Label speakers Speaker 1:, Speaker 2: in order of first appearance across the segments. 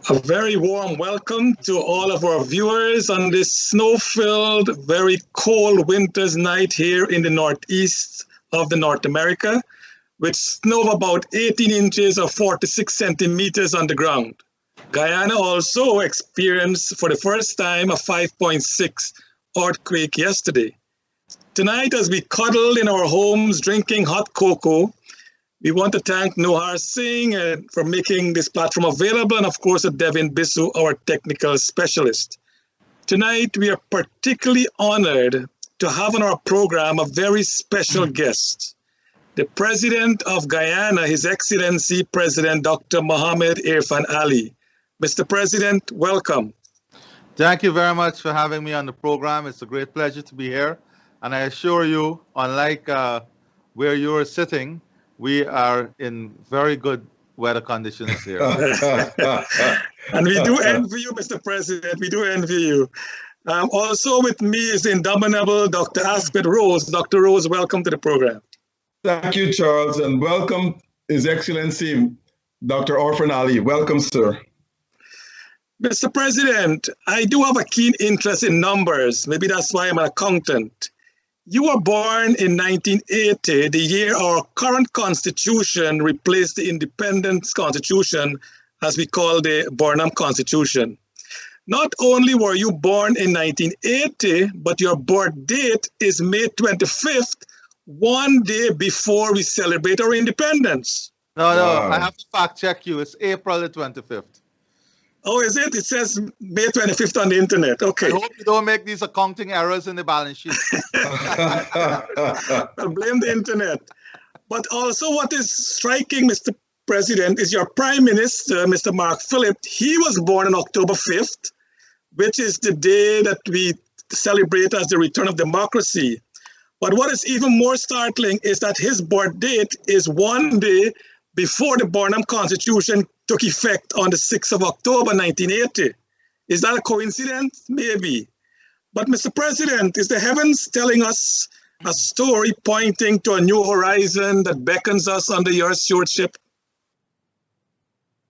Speaker 1: A very warm welcome to all of our viewers on this snow-filled, very cold winter's night here in the northeast of the North America, with snow of about 18 inches or 46 centimeters on the ground. Guyana also experienced for the first time a 5.6 earthquake yesterday. Tonight, as we cuddle in our homes drinking hot cocoa, we want to thank Nohar Singh for making this platform available, and of course, Devin Bisu, our technical specialist. Tonight, we are particularly honored to have on our program a very special guest, the President of Guyana, His Excellency President Dr. Mohamed Irfaan Ali. Mr. President, welcome.
Speaker 2: Thank you very much for having me on the program. It's a great pleasure to be here. And I assure you, unlike where you are sitting, we are in very good weather conditions here.
Speaker 1: And we do envy you, Mr. President. We do envy you. Also with me is the indomitable Dr. Asquith Rose. Dr. Rose, welcome to the program.
Speaker 3: Thank you, Charles, and welcome His Excellency Dr. Irfaan Ali. Welcome, sir.
Speaker 1: Mr. President, I do have a keen interest in numbers. Maybe that's why I'm an accountant. You were born in 1980, the year our current constitution replaced the independence constitution, as we call the Burnham Constitution. Not only were you born in 1980, but your birth date is May 25th, one day before we celebrate our independence.
Speaker 2: No, wow. I have to fact check you. It's April the 25th.
Speaker 1: Oh, is it? It says May 25th on the internet. Okay.
Speaker 2: I hope you don't make these accounting errors in the balance sheet.
Speaker 1: I'll blame the internet. But also what is striking, Mr. President, is your Prime Minister, Mr. Mark Phillip. He was born on October 5th, which is the day that we celebrate as the return of democracy. But what is even more startling is that his birth date is one day before the Burnham Constitution took effect on the 6th of October, 1980. Is that a coincidence? Maybe. But Mr. President, is the heavens telling us a story pointing to a new horizon that beckons us under your stewardship?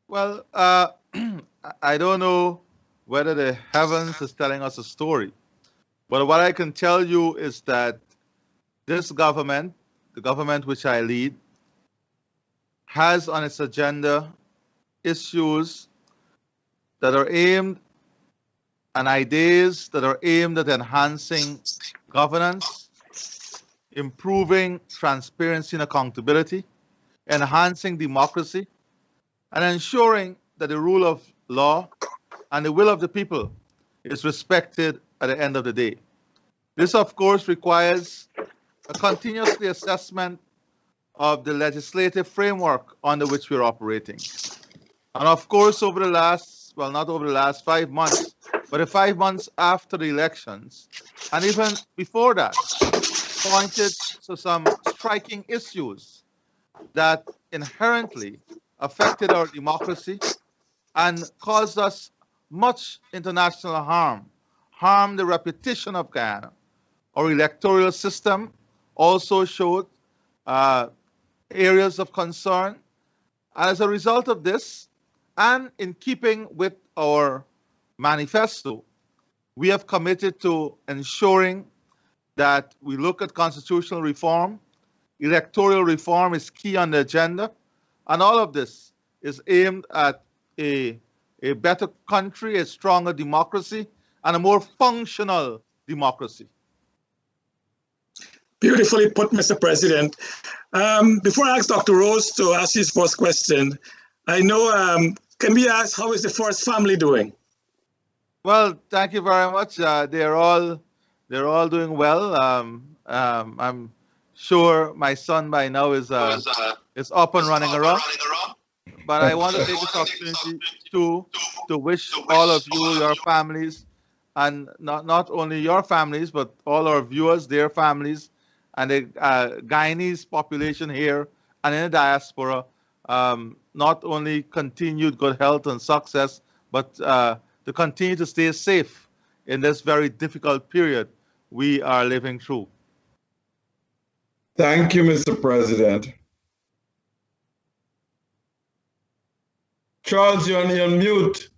Speaker 2: Well, I don't know whether the heavens is telling us a story. But what I can tell you is that this government, the government which I lead, has on its agenda issues that are aimed and ideas that are aimed at enhancing governance, improving transparency and accountability, enhancing democracy, and ensuring that the rule of law and the will of the people is respected at the end of the day. This, of course, requires a continuous assessment of the legislative framework under which we're operating. And of course, over the last, well, not over the last 5 months, but the 5 months after the elections, and even before that, pointed to some striking issues that inherently affected our democracy and caused us much international harmed the reputation of Guyana. Our electoral system also showed areas of concern. As a result of this, and in keeping with our manifesto, we have committed to ensuring that we look at constitutional reform. Electoral reform is key on the agenda, and all of this is aimed at a better country, a stronger democracy, and a more functional democracy.
Speaker 1: Beautifully put, Mr. President. Before I ask Dr. Rose to ask his first question, I know, can we ask how is the first family doing?
Speaker 2: Well, thank you very much. They're all doing well. I'm sure my son by now is up and running around. But I want to take this opportunity to wish all of you, your families, and not only your families, but all our viewers, their families, and the Guyanese population here and in the diaspora, not only continued good health and success, but to continue to stay safe in this very difficult period we are living through.
Speaker 3: Thank you, Mr. President. Charles, you're on mute.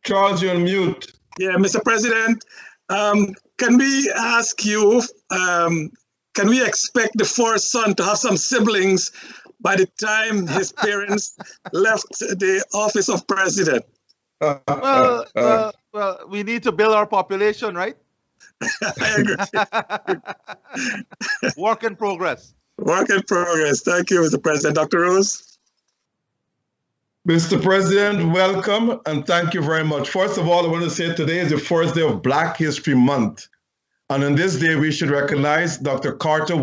Speaker 3: Charles, you're on mute.
Speaker 1: Yeah, Mr. President, can we ask you, can we expect the first son to have some siblings by the time his parents left the office of president?
Speaker 2: Well, we need to build our population, right?
Speaker 1: I agree.
Speaker 2: Work in progress.
Speaker 1: Work in progress. Thank you, Mr. President. Dr. Rose?
Speaker 3: Mr. President, welcome and thank you very much. First of all, I want to say today is the first day of Black History Month. And on this day, we should recognize Dr. Carter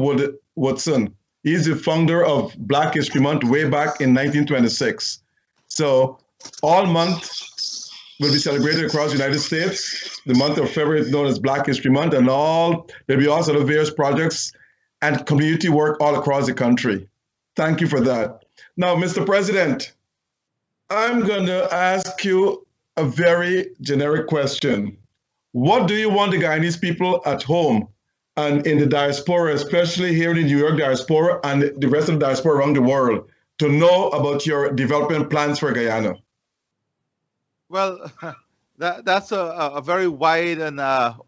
Speaker 3: Woodson. He's the founder of Black History Month way back in 1926. So all month will be celebrated across the United States. The month of February is known as Black History Month, and there'll be also various projects and community work all across the country. Thank you for that. Now, Mr. President, I'm going to ask you a very generic question. What do you want the Guyanese people at home and in the diaspora, especially here in the New York diaspora and the rest of the diaspora around the world, to know about your development plans for Guyana?
Speaker 2: Well, that's a very wide and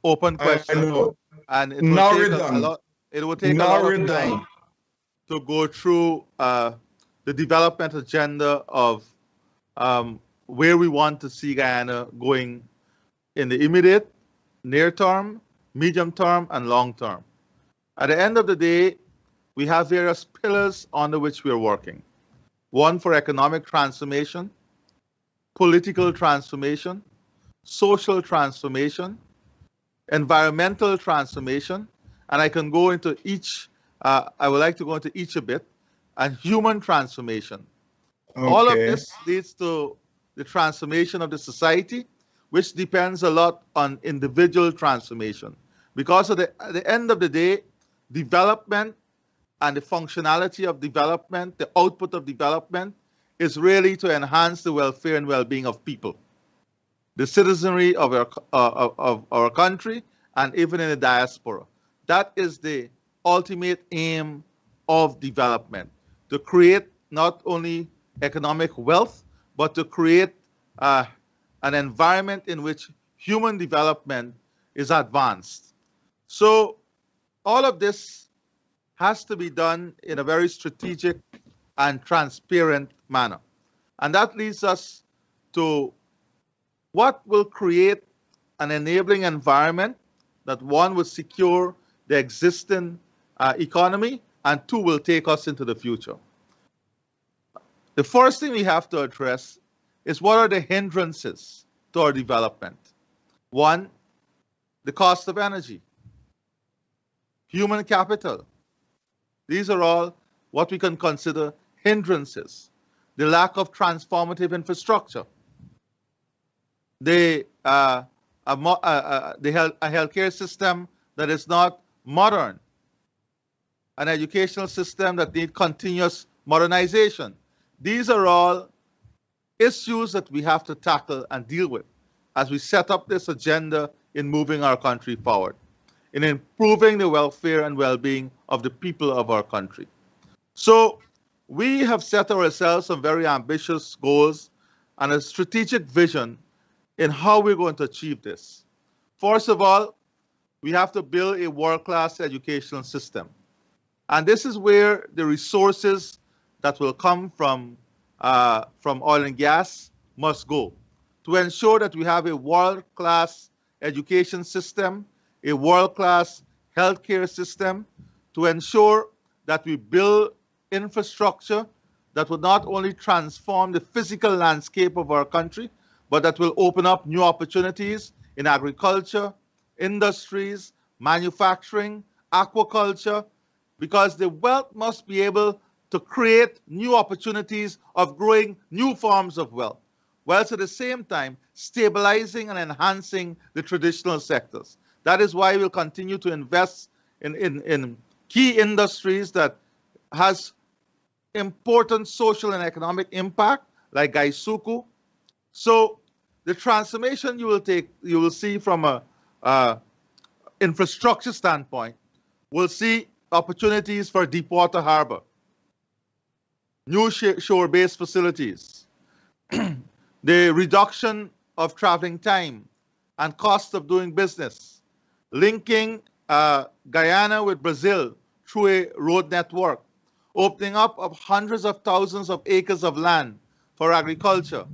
Speaker 2: open question.
Speaker 3: I know.
Speaker 2: And it will take a lot of time to go through the development agenda of where we want to see Guyana going in the immediate, near term, medium term, and long term. At the end of the day, we have various pillars under which we are working. One for economic transformation, political transformation, social transformation, environmental transformation, and I can go into each, I would like to go into each a bit, and human transformation. Okay. All of this leads to the transformation of the society, which depends a lot on individual transformation. Because at the end of the day, development and the functionality of development, the output of development, is really to enhance the welfare and well-being of people, the citizenry of our country, and even in the diaspora. That is the ultimate aim of development, to create not only economic wealth, but to create an environment in which human development is advanced. So all of this has to be done in a very strategic and transparent manner. And that leads us to what will create an enabling environment that, one, will secure the existing economy, and two, will take us into the future. The first thing we have to address is what are the hindrances to our development. One, the cost of energy, human capital. These are all what we can consider hindrances. The lack of transformative infrastructure, a healthcare system that is not modern, an educational system that needs continuous modernization. These are all issues that we have to tackle and deal with as we set up this agenda in moving our country forward, in improving the welfare and well-being of the people of our country. So we have set ourselves some very ambitious goals and a strategic vision in how we're going to achieve this. First of all, we have to build a world-class educational system. And this is where the resources that will come from oil and gas must go, to ensure that we have a world-class education system, a world-class healthcare system, to ensure that we build infrastructure that will not only transform the physical landscape of our country, but that will open up new opportunities in agriculture, industries, manufacturing, aquaculture, because the wealth must be able to create new opportunities of growing new forms of wealth, whilst at the same time stabilizing and enhancing the traditional sectors. That is why we'll continue to invest in key industries that has important social and economic impact, like Gaisuku. So the transformation you will see from a infrastructure standpoint, will see opportunities for deepwater harbor, new shore-based facilities, the reduction of traveling time and cost of doing business, linking Guyana with Brazil through a road network, opening up of hundreds of thousands of acres of land for agriculture,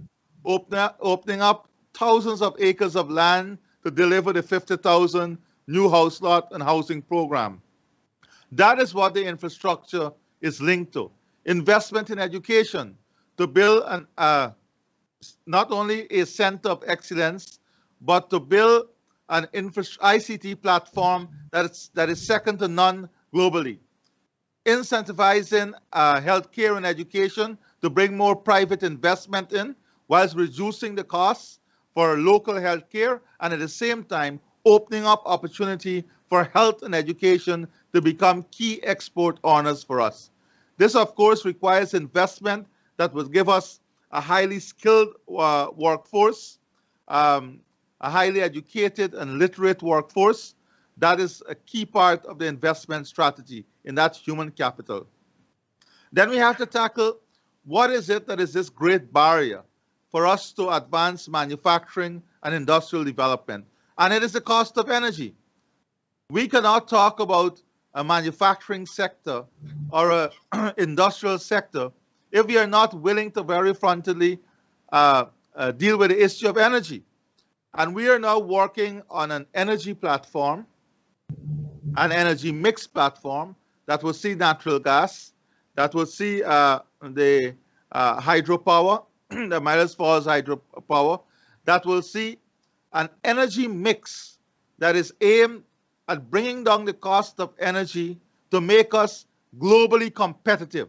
Speaker 2: opening up thousands of acres of land to deliver the 50,000 new house lot and housing program. That is what the infrastructure is linked to. Investment in education to build not only a center of excellence, but to build an ICT platform that is second to none globally. Incentivizing healthcare and education to bring more private investment in, whilst reducing the costs for local healthcare, and at the same time opening up opportunity for health and education to become key export earners for us. This, of course, requires investment that will give us a highly skilled workforce, a highly educated and literate workforce. That is a key part of the investment strategy in that human capital. Then we have to tackle what is it that is this great barrier for us to advance manufacturing and industrial development. And it is the cost of energy. We cannot talk about a manufacturing sector or an industrial sector if we are not willing to very frontally deal with the issue of energy. And we are now working on an energy platform, an energy mix platform that will see natural gas, that will see the hydropower, the Miles Falls hydropower, that will see an energy mix that is aimed at bringing down the cost of energy to make us globally competitive.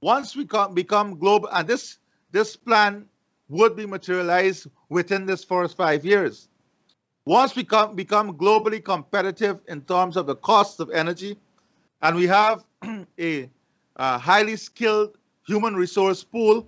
Speaker 2: Once we become global, and this plan would be materialized within this first 5 years. Once we become globally competitive in terms of the cost of energy, and we have a highly skilled human resource pool,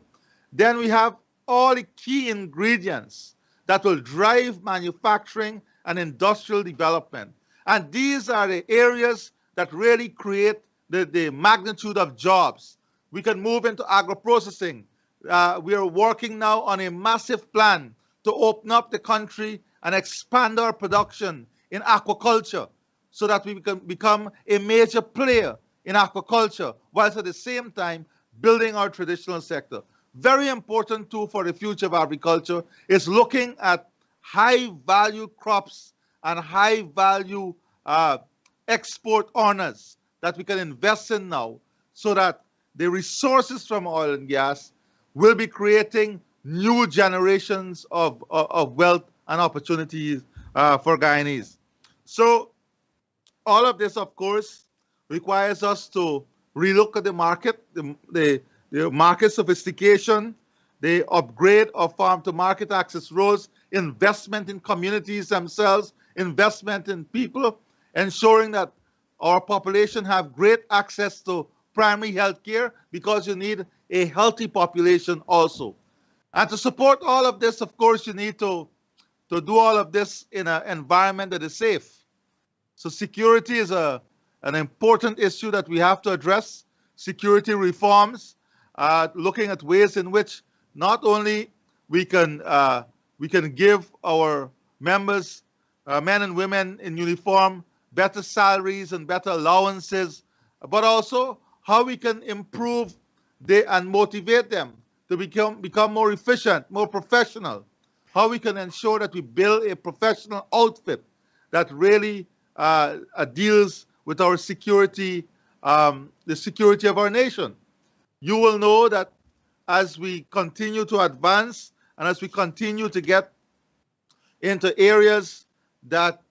Speaker 2: then we have all the key ingredients that will drive manufacturing and industrial development. And these are the areas that really create the magnitude of jobs. We can move into agro-processing. We are working now on a massive plan to open up the country and expand our production in aquaculture so that we can become a major player in aquaculture, whilst at the same time building our traditional sector. Very important too for the future of agriculture is looking at high value crops and high value export earners that we can invest in now, so that the resources from oil and gas will be creating new generations of wealth and opportunities for Guyanese. So all of this, of course, requires us to relook at the market, the market sophistication, the upgrade of farm-to-market access roads, investment in communities themselves, investment in people, ensuring that our population have great access to primary health care, because you need a healthy population also. And to support all of this, of course, you need to do all of this in an environment that is safe. So security is an important issue that we have to address. Security reforms, looking at ways in which not only we can give our members, men and women in uniform, better salaries and better allowances, but also how we can improve and motivate them to become more efficient, more professional. How we can ensure that we build a professional outfit that really deals with our security, the security of our nation. You will know that as we continue to advance and as we continue to get into areas that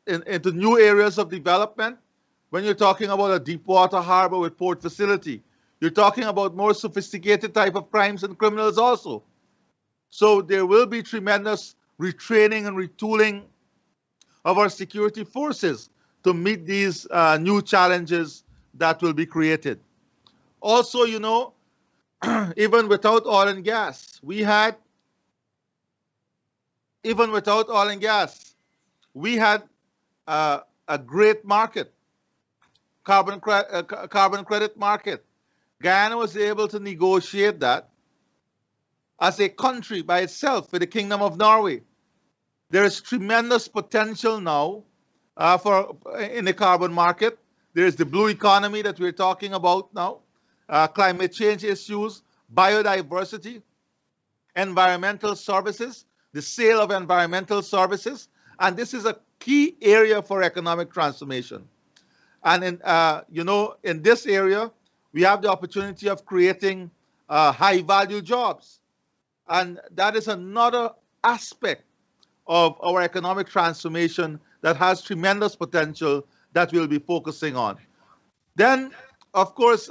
Speaker 2: into new areas of development, when you're talking about a deep water harbor with port facility, you're talking about more sophisticated type of crimes and criminals also. So there will be tremendous retraining and retooling of our security forces to meet these new challenges that will be created. Also, you know, even without oil and gas, we had a great market, carbon credit market. Guyana was able to negotiate that as a country by itself with the Kingdom of Norway. There is tremendous potential now in the carbon market. There is the blue economy that we're talking about now, climate change issues, biodiversity, environmental services, the sale of environmental services, and this is a key area for economic transformation. And in this area, we have the opportunity of creating high-value jobs, and that is another aspect of our economic transformation that has tremendous potential that we'll be focusing on. Then, of course,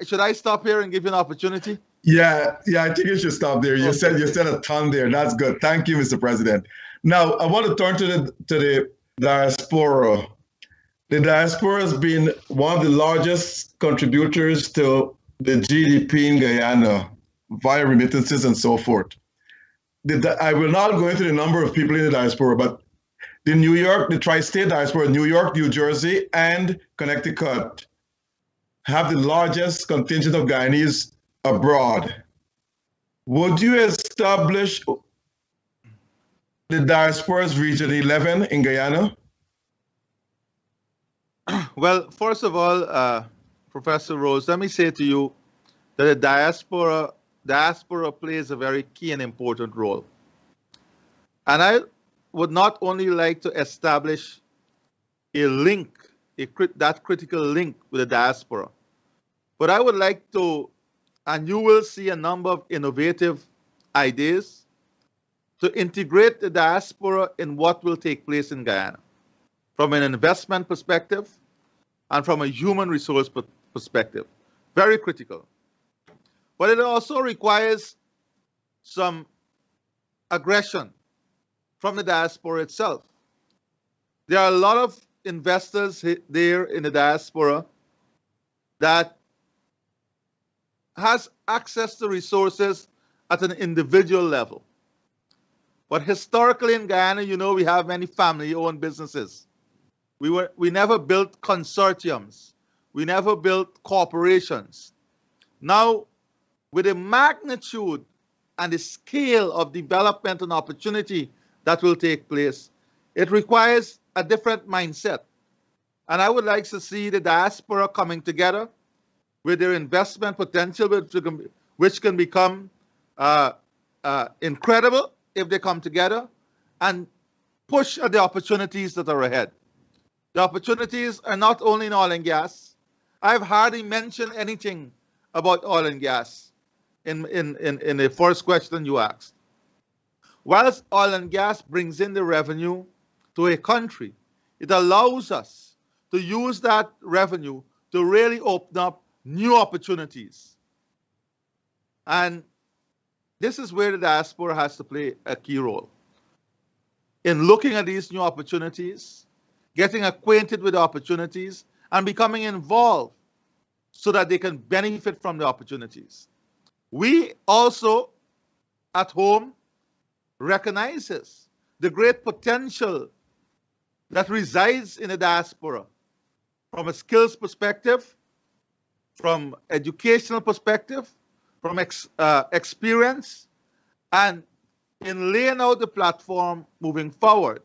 Speaker 2: should I stop here and give you an opportunity?
Speaker 3: Yeah, I think you should stop there. You said a ton there. That's good. Thank you, Mr. President. Now, I want to turn to the diaspora. The diaspora has been one of the largest contributors to the GDP in Guyana via remittances and so forth. I will not go into the number of people in the diaspora, but the tri-state diaspora, New York, New Jersey, and Connecticut have the largest contingent of Guyanese abroad. Would you establish the diaspora's Region 11 in Guyana?
Speaker 2: Well, first of all, Professor Rose, let me say to you that the diaspora plays a very key and important role. And I would not only like to establish a link, that critical link with the diaspora, but I would like to, and you will see a number of innovative ideas to integrate the diaspora in what will take place in Guyana from an investment perspective and from a human resource perspective. Very critical. But it also requires some aggression from the diaspora itself. There are a lot of investors there in the diaspora that has access to resources at an individual level. But historically in Guyana, we have many family-owned businesses. We never built consortiums. We never built corporations. Now, with the magnitude and the scale of development and opportunity that will take place, it requires a different mindset. And I would like to see the diaspora coming together with their investment potential, which can become incredible if they come together and push at the opportunities that are ahead. The opportunities are not only in oil and gas. I've hardly mentioned anything about oil and gas in the first question you asked. Whilst oil and gas brings in the revenue to a country, it allows us to use that revenue to really open up new opportunities. And this is where the diaspora has to play a key role in looking at these new opportunities, getting acquainted with the opportunities, and becoming involved so that they can benefit from the opportunities. We also, at home, recognizes the great potential that resides in the diaspora from a skills perspective, from educational perspective, from experience, and in laying out the platform moving forward,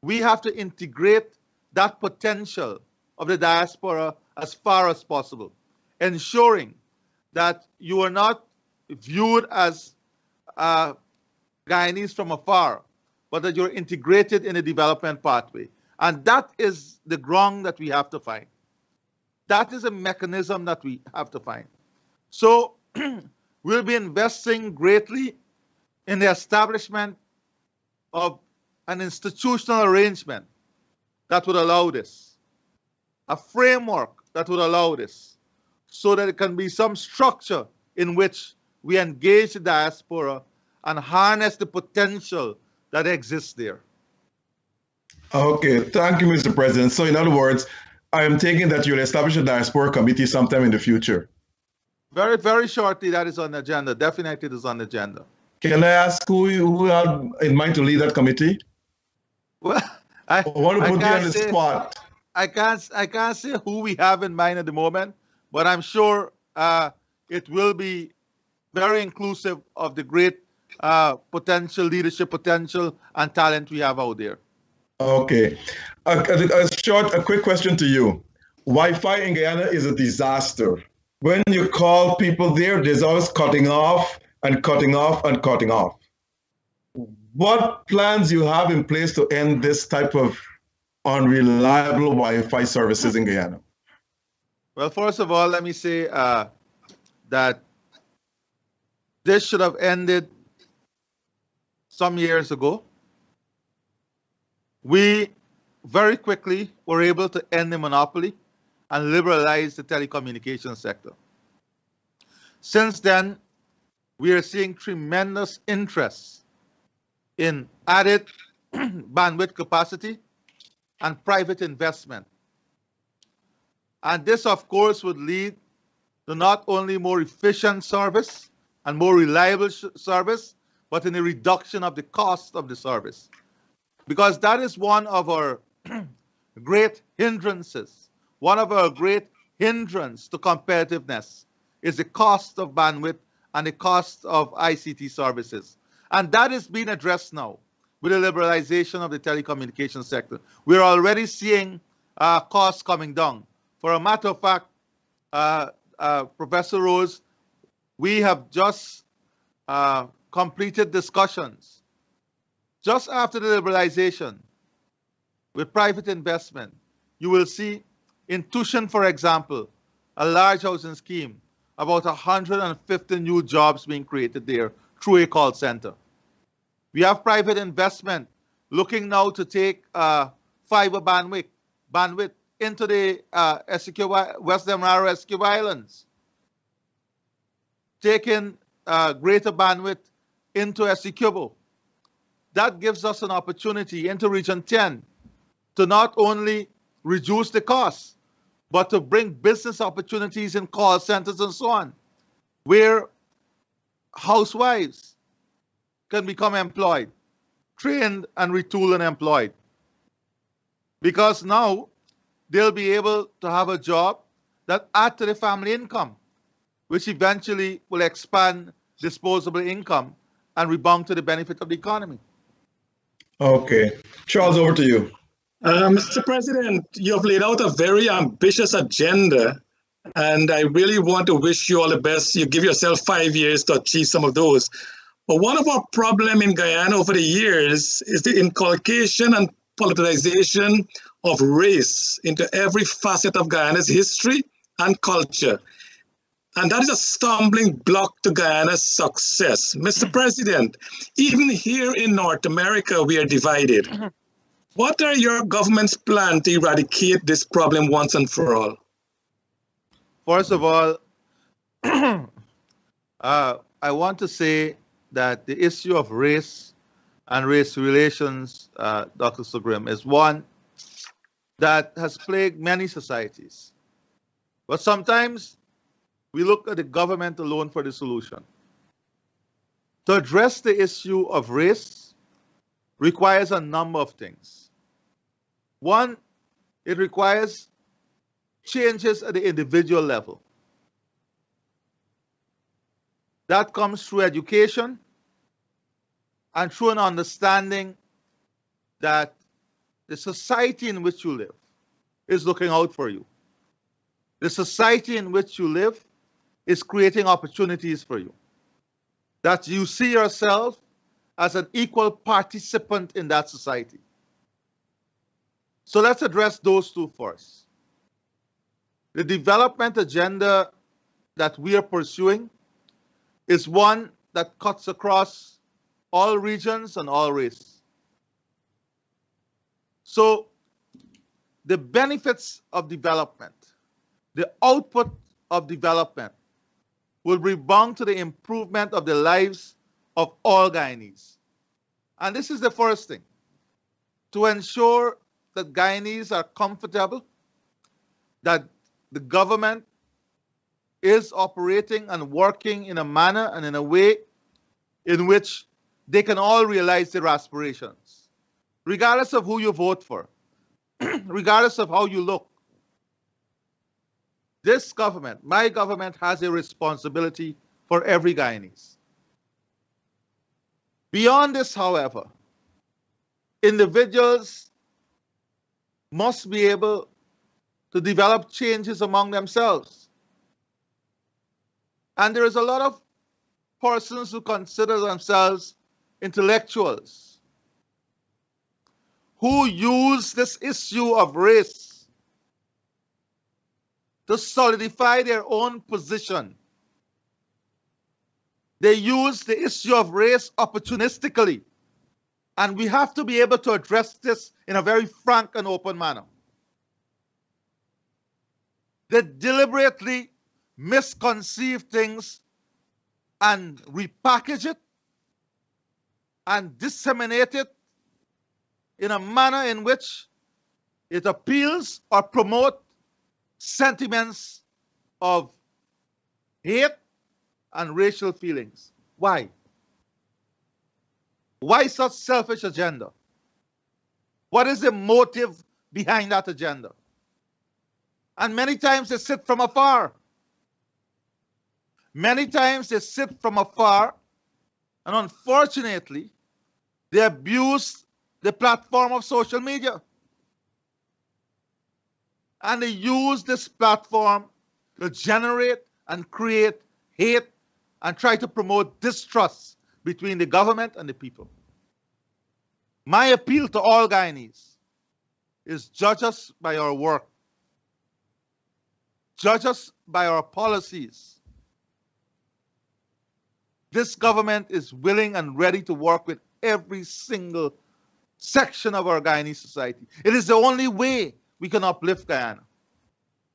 Speaker 2: we have to integrate that potential of the diaspora as far as possible, ensuring that you are not viewed as Guyanese from afar, but that you're integrated in a development pathway. And that is the ground that we have to find. That is a mechanism that we have to find. So we'll be investing greatly in the establishment of an institutional arrangement that would allow this, a framework that would allow this, so that it can be some structure in which we engage the diaspora and harness the potential that exists there.
Speaker 3: Okay, thank you, Mr. President. So in other words, I am taking that you'll establish a diaspora committee sometime in the future.
Speaker 2: Very, very shortly, that is on the agenda. Definitely it is on the agenda.
Speaker 3: Can I ask who you have in mind to lead that committee?
Speaker 2: Well, I
Speaker 3: want to put you on the spot.
Speaker 2: I can't say who we have in mind at the moment, but I'm sure it will be very inclusive of the great potential, leadership potential, and talent we have out there.
Speaker 3: Okay. A quick question to you. Wi-Fi in Guyana is a disaster. When you call people there, there's always cutting off and cutting off and cutting off. What plans you have in place to end this type of unreliable Wi-Fi services in Guyana?
Speaker 2: Well, first of all, let me say that this should have ended some years ago. We very quickly were able to end the monopoly and liberalize the telecommunications sector. Since then, we are seeing tremendous interest in added bandwidth capacity and private investment. And this, of course, would lead to not only more efficient service and more reliable service, but in a reduction of the cost of the service. Because that is one of our great hindrances. One of our great hindrance to competitiveness is the cost of bandwidth and the cost of ICT services. And that is being addressed now with the liberalization of the telecommunications sector. We're already seeing costs coming down. For a matter of fact, Professor Rose, we have just completed discussions just after the liberalization with private investment. You will see in Tushan, for example, a large housing scheme, about 150 new jobs being created there through a call center. We have private investment looking now to take fiber bandwidth into the West Demerara Essequibo Islands, taking greater bandwidth into Essequibo. That gives us an opportunity into Region 10 to not only reduce the costs, but to bring business opportunities in call centers and so on, where housewives can become employed, trained and retooled and employed. Because now they'll be able to have a job that adds to the family income, which eventually will expand disposable income and rebound to the benefit of the economy.
Speaker 3: Okay. Charles, over to you.
Speaker 1: Mr. President, you have laid out a very ambitious agenda, and I really want to wish you all the best. You give yourself 5 years to achieve some of those. But one of our problems in Guyana over the years is the inculcation and politicization of race into every facet of Guyana's history and culture. And that is a stumbling block to Guyana's success. Mr. President, even here in North America, we are divided. What are your government's plans to eradicate this problem once and for all?
Speaker 2: First of all, I want to say that the issue of race and race relations, Dr. Sugrim, is one that has plagued many societies. But sometimes we look at the government alone for the solution. To address the issue of race requires a number of things. One, it requires changes at the individual level. That comes through education and through an understanding that the society in which you live is looking out for you. The society in which you live is creating opportunities for you. That you see yourself as an equal participant in that society. So let's address those two first. The development agenda that we are pursuing is one that cuts across all regions and all races. So the benefits of development, the output of development will rebound to the improvement of the lives of all Guyanese. And this is the first thing, to ensure that Guyanese are comfortable, that the government is operating and working in a manner and in a way in which they can all realize their aspirations, regardless of who you vote for, regardless of how you look. This government, my government, has a responsibility for every Guyanese. Beyond this, however, individuals must be able to develop changes among themselves. And there is a lot of persons who consider themselves intellectuals who use this issue of race to solidify their own position. They use the issue of race opportunistically, and we have to be able to address this in a very frank and open manner. They deliberately misconceive things and repackage it and disseminate it in a manner in which it appeals or promotes sentiments of hate and racial feelings. Why? Why such selfish agenda? What is the motive behind that agenda? And many times they sit from afar. Many times they sit from afar, and unfortunately, they abuse the platform of social media. And they use this platform to generate and create hate and try to promote distrust between the government and the people. My appeal to all Guyanese is judge us by our work. Judge us by our policies. This government is willing and ready to work with every single section of our Guyanese society. It is the only way we can uplift Guyana.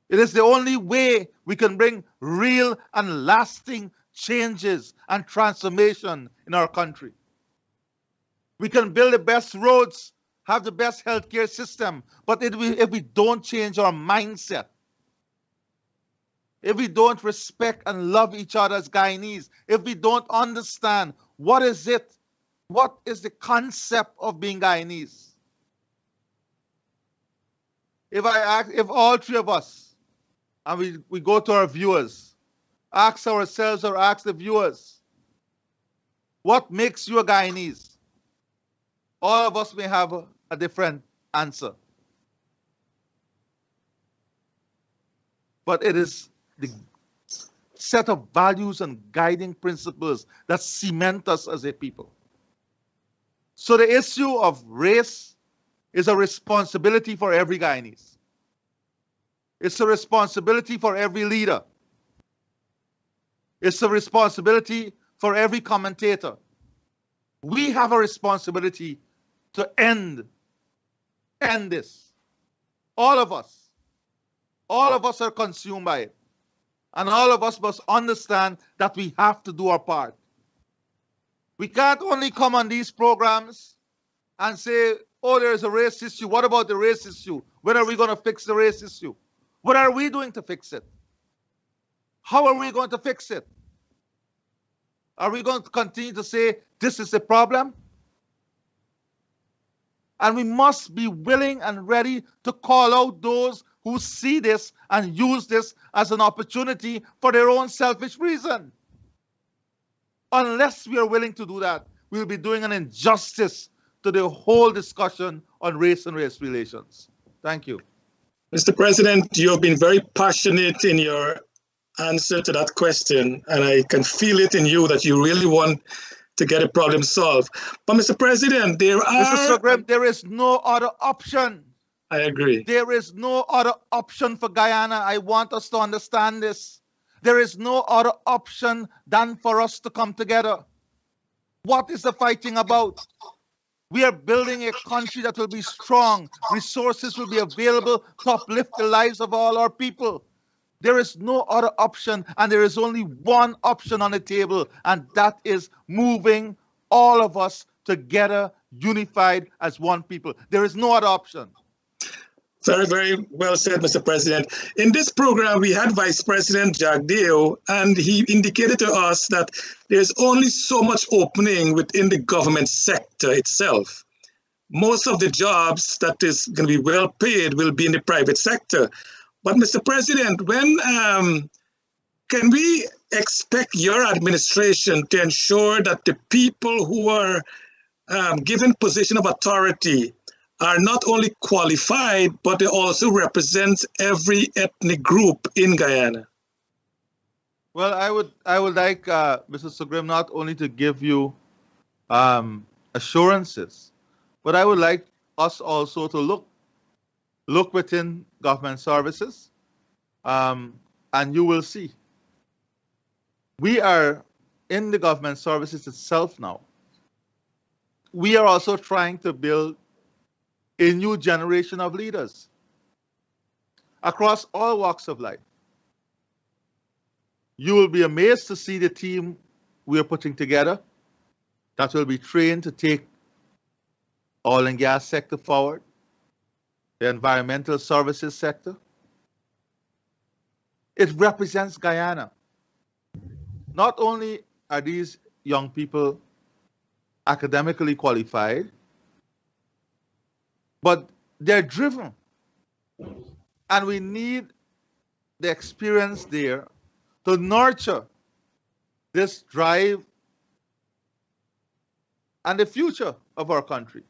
Speaker 2: It is the only way we can bring real and lasting changes and transformation in our country. We can build the best roads, have the best healthcare system, but if we don't change our mindset, if we don't respect and love each other as Guyanese, if we don't understand what is the concept of being Guyanese. If all three of us, and we go to our viewers, ask ourselves or ask the viewers, what makes you a Guyanese? All of us may have a different answer. But it is the set of values and guiding principles that cement us as a people. So the issue of race is a responsibility for every Guyanese. It's a responsibility for every leader. It's a responsibility for every commentator. We have a responsibility to end this. All of us are consumed by it. And all of us must understand that we have to do our part. We can't only come on these programs and say, oh, there's a race issue. What about the race issue? When are we going to fix the race issue? What are we doing to fix it? How are we going to fix it? Are we going to continue to say, this is the problem? And we must be willing and ready to call out those who see this and use this as an opportunity for their own selfish reason. Unless we are willing to do that, we'll be doing an injustice to the whole discussion on race and race relations. Thank you.
Speaker 1: Mr. President, you have been very passionate in your answer to that question, and I can feel it in you that you really want to get a problem solved. But Mr. President,
Speaker 2: Mr. Sugrim, there is no other option.
Speaker 1: I agree.
Speaker 2: There is no other option for Guyana. I want us to understand this. There is no other option than for us to come together. What is the fighting about? We are building a country that will be strong. Resources will be available to uplift the lives of all our people. There is no other option, and there is only one option on the table, and that is moving all of us together, unified as one people. There is no other option.
Speaker 1: Very, very well said, Mr. President. In this program, we had Vice President Jagdeo, and he indicated to us that there's only so much opening within the government sector itself. Most of the jobs that is going to be well paid will be in the private sector. But Mr. President, when can we expect your administration to ensure that the people who are given position of authority are not only qualified, but they also represent every ethnic group in Guyana?
Speaker 2: Well, I would like Mr. Sugrim not only to give you assurances, but I would like us also to look within government services, and you will see we are in the government services itself now. We are also trying to build a new generation of leaders across all walks of life. You will be amazed to see the team we are putting together that will be trained to take oil and gas sector forward, the environmental services sector. It represents Guyana. Not only are these young people academically qualified, but they're driven. And we need the experience there to nurture this drive and the future of our country.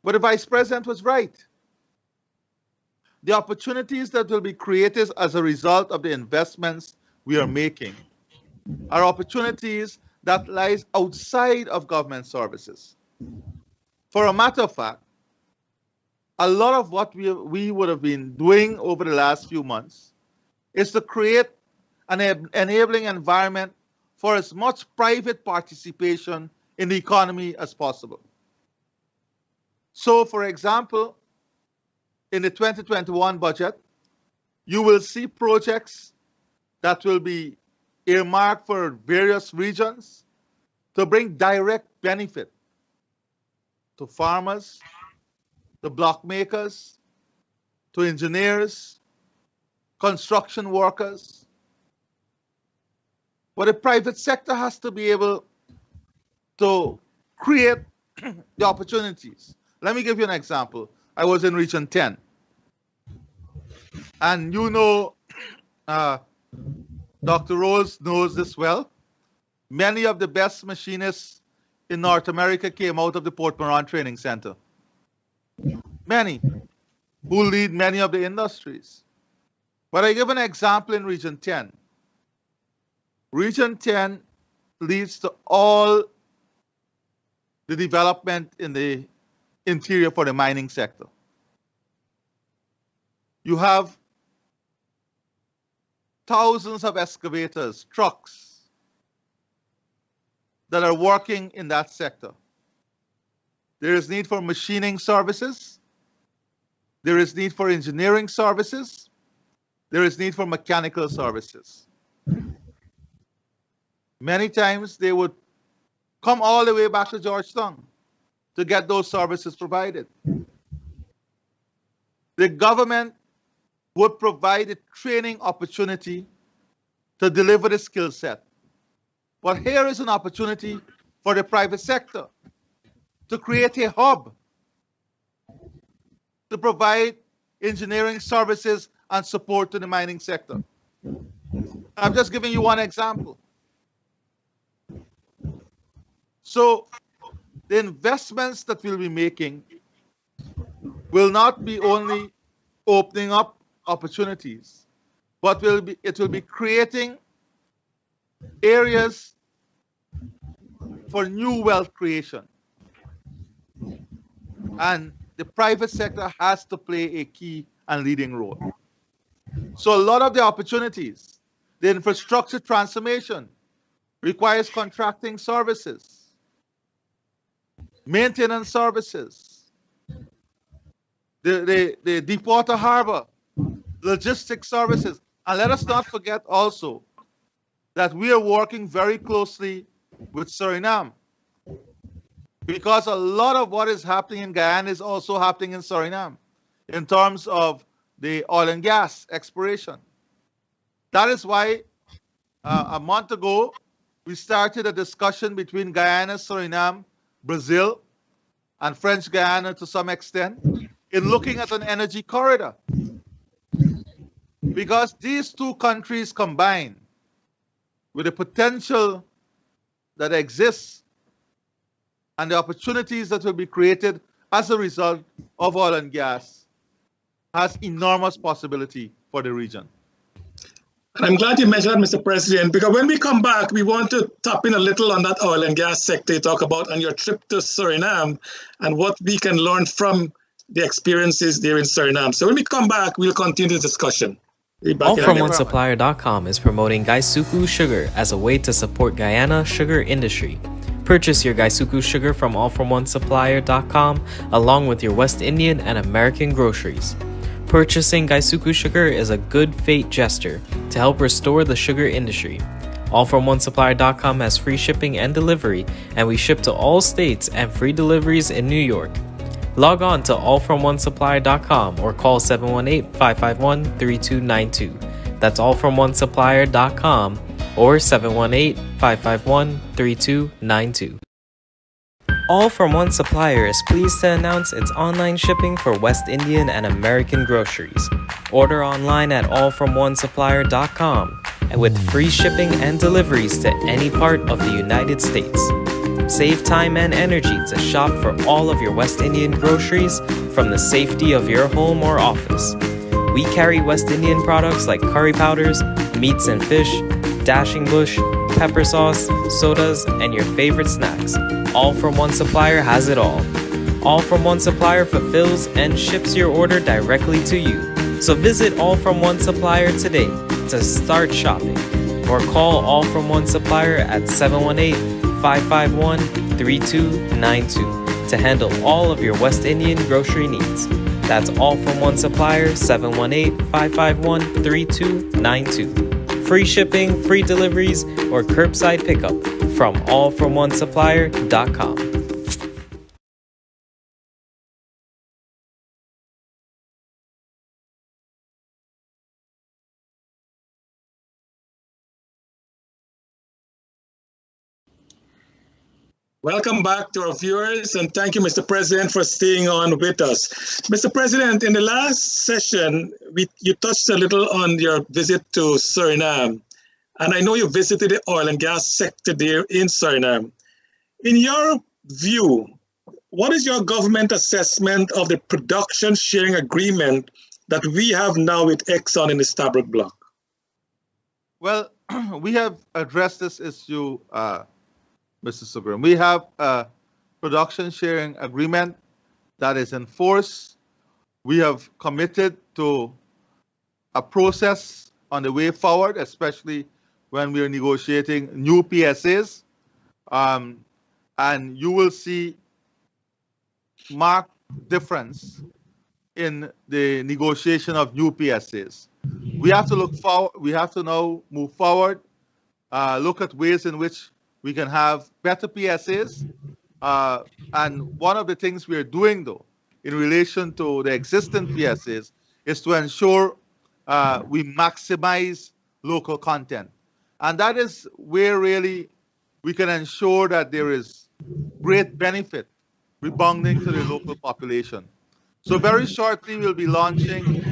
Speaker 2: But the Vice President was right. The opportunities that will be created as a result of the investments we are making are opportunities that lies outside of government services. For a matter of fact, a lot of what we would have been doing over the last few months is to create an enabling environment for as much private participation in the economy as possible. So, for example, in the 2021 budget, you will see projects that will be earmarked for various regions to bring direct benefit to farmers, to block makers, to engineers, construction workers. But the private sector has to be able to create the opportunities. Let me give you an example. I was in Region 10. And you know, Dr. Rose knows this well. Many of the best machinists in North America came out of the Port Moran Training Center. Many who lead many of the industries. But I give an example in Region 10. Region 10 leads to all the development in the interior for the mining sector. You have thousands of excavators, trucks that are working in that sector. There is need for machining services. There is need for engineering services. There is need for mechanical services. Many times they would come all the way back to Georgetown to get those services provided. The government would provide a training opportunity to deliver the skill set. But here is an opportunity for the private sector to create a hub to provide engineering services and support to the mining sector. I'm just giving you one example. So the investments that we'll be making will not be only opening up opportunities, but it will be creating areas for new wealth creation. And the private sector has to play a key and leading role. So a lot of the opportunities, the infrastructure transformation requires contracting services, maintenance services, the deep water harbor, logistics services. And let us not forget also that we are working very closely with Suriname, because a lot of what is happening in Guyana is also happening in Suriname in terms of the oil and gas exploration. That is why a month ago, we started a discussion between Guyana, Suriname, Brazil, and French Guyana to some extent in looking at an energy corridor. Because these two countries combined with the potential that exists and the opportunities that will be created as a result of oil and gas, has enormous possibility for the region.
Speaker 1: And I'm glad you mentioned that, Mr. President, because when we come back, we want to tap in a little on that oil and gas sector you talk about on your trip to Suriname and what we can learn from the experiences there in Suriname. So when we come back, we'll continue the discussion.
Speaker 4: AllFromOneSupplier.com is promoting Gaisuku sugar as a way to support Guyana sugar industry. Purchase your Gaisuku sugar from AllFromOneSupplier.com along with your West Indian and American groceries. Purchasing Gaisuku sugar is a good fate gesture to help restore the sugar industry. AllFromOneSupplier.com has free shipping and delivery, and we ship to all states and free deliveries in New York. Log on to allfromonesupplier.com or call 718-551-3292. That's allfromonesupplier.com or 718-551-3292. All From One Supplier is pleased to announce its online shipping for West Indian and American groceries. Order online at allfromonesupplier.com and with free shipping and deliveries to any part of the United States. Save time and energy to shop for all of your West Indian groceries from the safety of your home or office. We carry West Indian products like curry powders, meats and fish, dashing bush, pepper sauce, sodas, and your favorite snacks. All From One Supplier has it all. All From One Supplier fulfills and ships your order directly to you. So visit All From One Supplier today to start shopping or call All From One Supplier at 718-551-3292 to handle all of your West Indian grocery needs. That's All From One Supplier, 718-551-3292. Free shipping, free deliveries, or curbside pickup from allfromonesupplier.com.
Speaker 1: Welcome back to our viewers, and thank you, Mr. President, for staying on with us. Mr. President, in the last session, you touched a little on your visit to Suriname, and I know you visited the oil and gas sector there in Suriname. In your view, what is your government assessment of the production sharing agreement that we have now with Exxon in the Stabroek Block?
Speaker 2: Well, we have addressed this issue, Mr. Sugrim. We have a production sharing agreement that is in force. We have committed to a process on the way forward, especially when we are negotiating new PSAs. And you will see marked difference in the negotiation of new PSAs. We have to look forward. We have to now move forward, look at ways in which we can have better PSAs. And one of the things we are doing, though, in relation to the existing PSAs, is to ensure we maximize local content. And that is where really we can ensure that there is great benefit rebounding to the local population. So very shortly, we'll be launching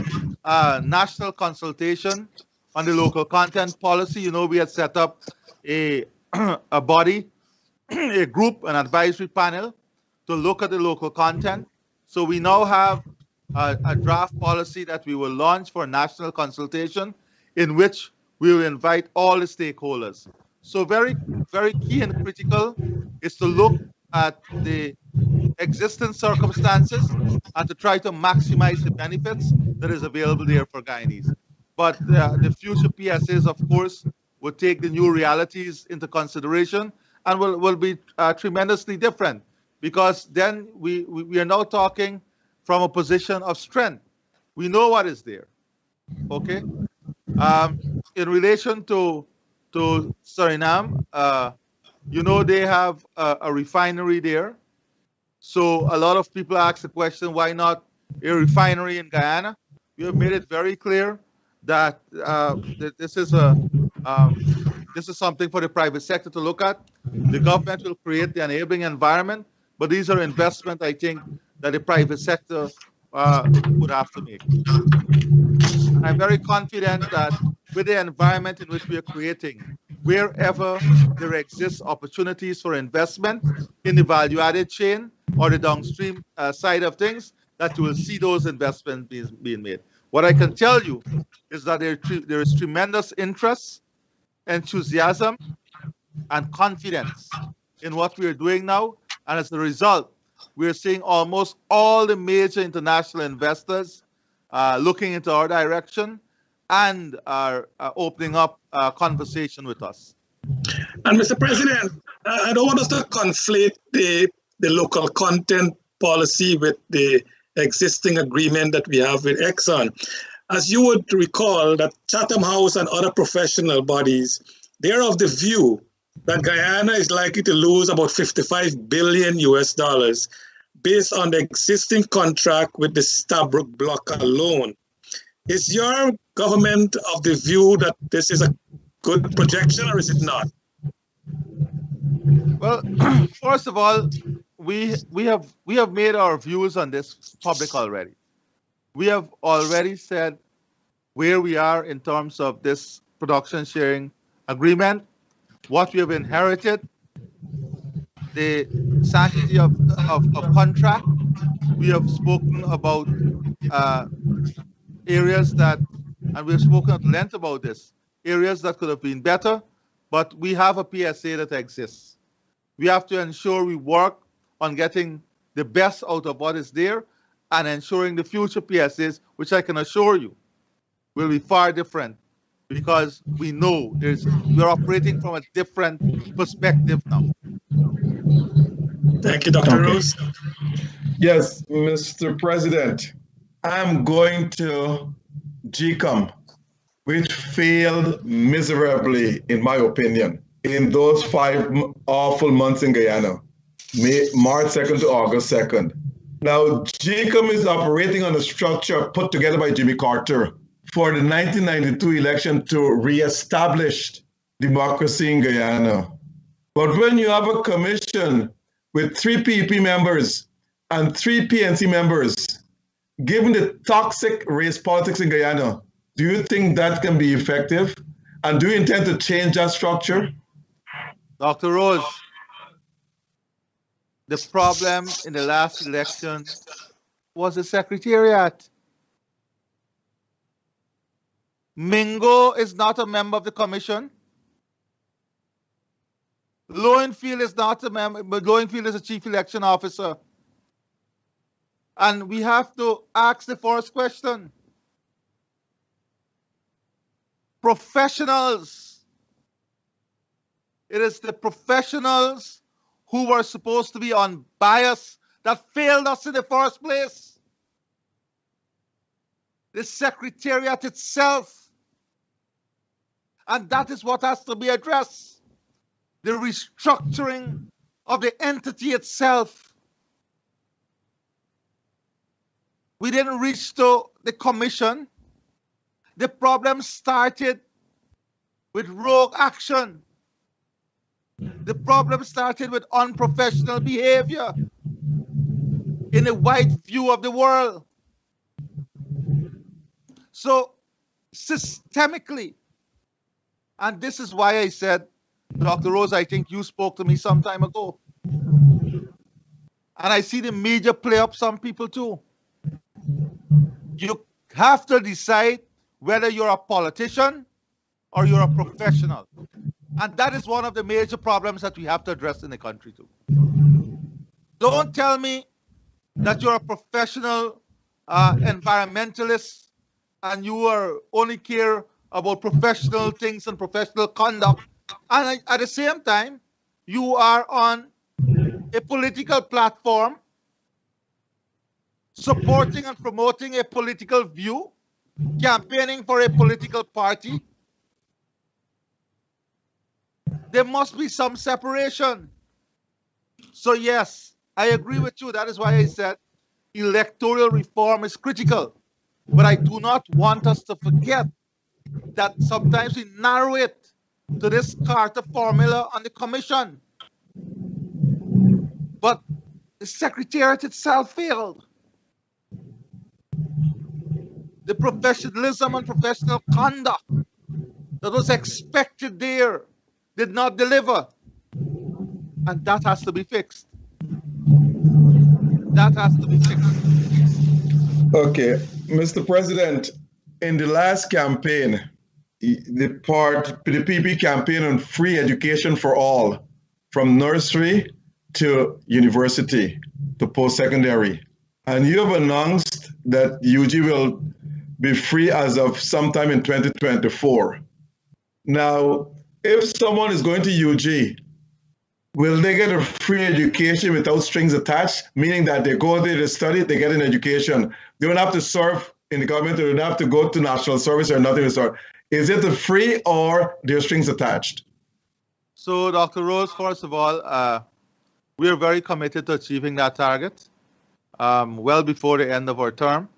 Speaker 2: a national consultation on the local content policy. You know, we had set up a body, a group, an advisory panel to look at the local content. So we now have a draft policy that we will launch for national consultation in which we will invite all the stakeholders. So very, very key and critical is to look at the existing circumstances and to try to maximize the benefits that is available there for Guyanese. But the future PSAs, of course, will take the new realities into consideration and will be tremendously different, because then we are now talking from a position of strength. We know what is there, okay? In relation to Suriname, you know, they have a refinery there. So a lot of people ask the question, why not a refinery in Guyana? We have made it very clear that this is something for the private sector to look at. The government will create the enabling environment, but these are investments, I think, that the private sector would have to make. I'm very confident that with the environment in which we are creating, wherever there exists opportunities for investment in the value-added chain or the downstream side of things, that you will see those investments being made. What I can tell you is that there is tremendous interest, enthusiasm, and confidence in what we are doing now. And as a result, we're seeing almost all the major international investors looking into our direction and are opening up a conversation with us.
Speaker 1: And Mr. President, I don't want us to conflate the local content policy with the existing agreement that we have with Exxon. As you would recall, that Chatham House and other professional bodies, they're of the view that Guyana is likely to lose about 55 billion US dollars based on the existing contract with the Stabroek block alone. Is your government of the view that this is a good projection, or is it not?
Speaker 2: Well, first of all, we have made our views on this public already. We have already said where we are in terms of this production sharing agreement, what we have inherited, the sanctity of contract. We have spoken about areas that, and we've spoken at length about this, areas that could have been better, but we have a PSA that exists. We have to ensure we work on getting the best out of what is there and ensuring the future PSAs, which I can assure you will be far different, because we know we're operating from a different perspective now.
Speaker 1: Thank you, Dr. Rose.
Speaker 3: Yes, Mr. President, I'm going to GCOM, which failed miserably, in my opinion, in those 5 awful months in Guyana, March 2nd to August 2nd. Now, GCOM is operating on a structure put together by Jimmy Carter for the 1992 election to reestablish democracy in Guyana. But when you have a commission with 3 PEP members and 3 PNC members, given the toxic race politics in Guyana, do you think that can be effective? And do you intend to change that structure?
Speaker 2: Dr. Rose, the problem in the last election was the Secretariat. Mingo is not a member of the commission. Lowenfield is not a member, but Lowenfield is a chief election officer. And we have to ask the first question. Professionals. It is the professionals who were supposed to be unbiased that failed us in the first place. The Secretariat itself. And that is what has to be addressed. The restructuring of the entity itself. We didn't reach to the commission. The problem started with rogue action. The problem started with unprofessional behavior in a wide view of the world. So, systemically, and this is why I said, Dr. Rose, I think you spoke to me some time ago. And I see the media play up some people too. You have to decide whether you're a politician or you're a professional. And that is one of the major problems that we have to address in the country too. Don't tell me that you're a professional environmentalist and you are only care about professional things and professional conduct. And at the same time, you are on a political platform supporting and promoting a political view, campaigning for a political party. There must be some separation. So yes, I agree with you. That is why I said electoral reform is critical. But I do not want us to forget that sometimes we narrow it to this Carter formula on the commission. But the Secretariat itself failed. The professionalism and professional conduct that was expected there did not deliver. And that has to be fixed. That has to be fixed.
Speaker 3: Okay, Mr. President, in the last campaign, the PP campaign on free education for all, from nursery to university to post-secondary. And you have announced that UG will be free as of sometime in 2024. Now, if someone is going to UG, will they get a free education without strings attached? Meaning that they go there, they study, they get an education. They don't have to serve in the government, they don't have to go to national service or nothing to start. Is it a free or there are strings attached?
Speaker 2: So, Dr. Rose, first of all, we are very committed to achieving that target well before the end of our term.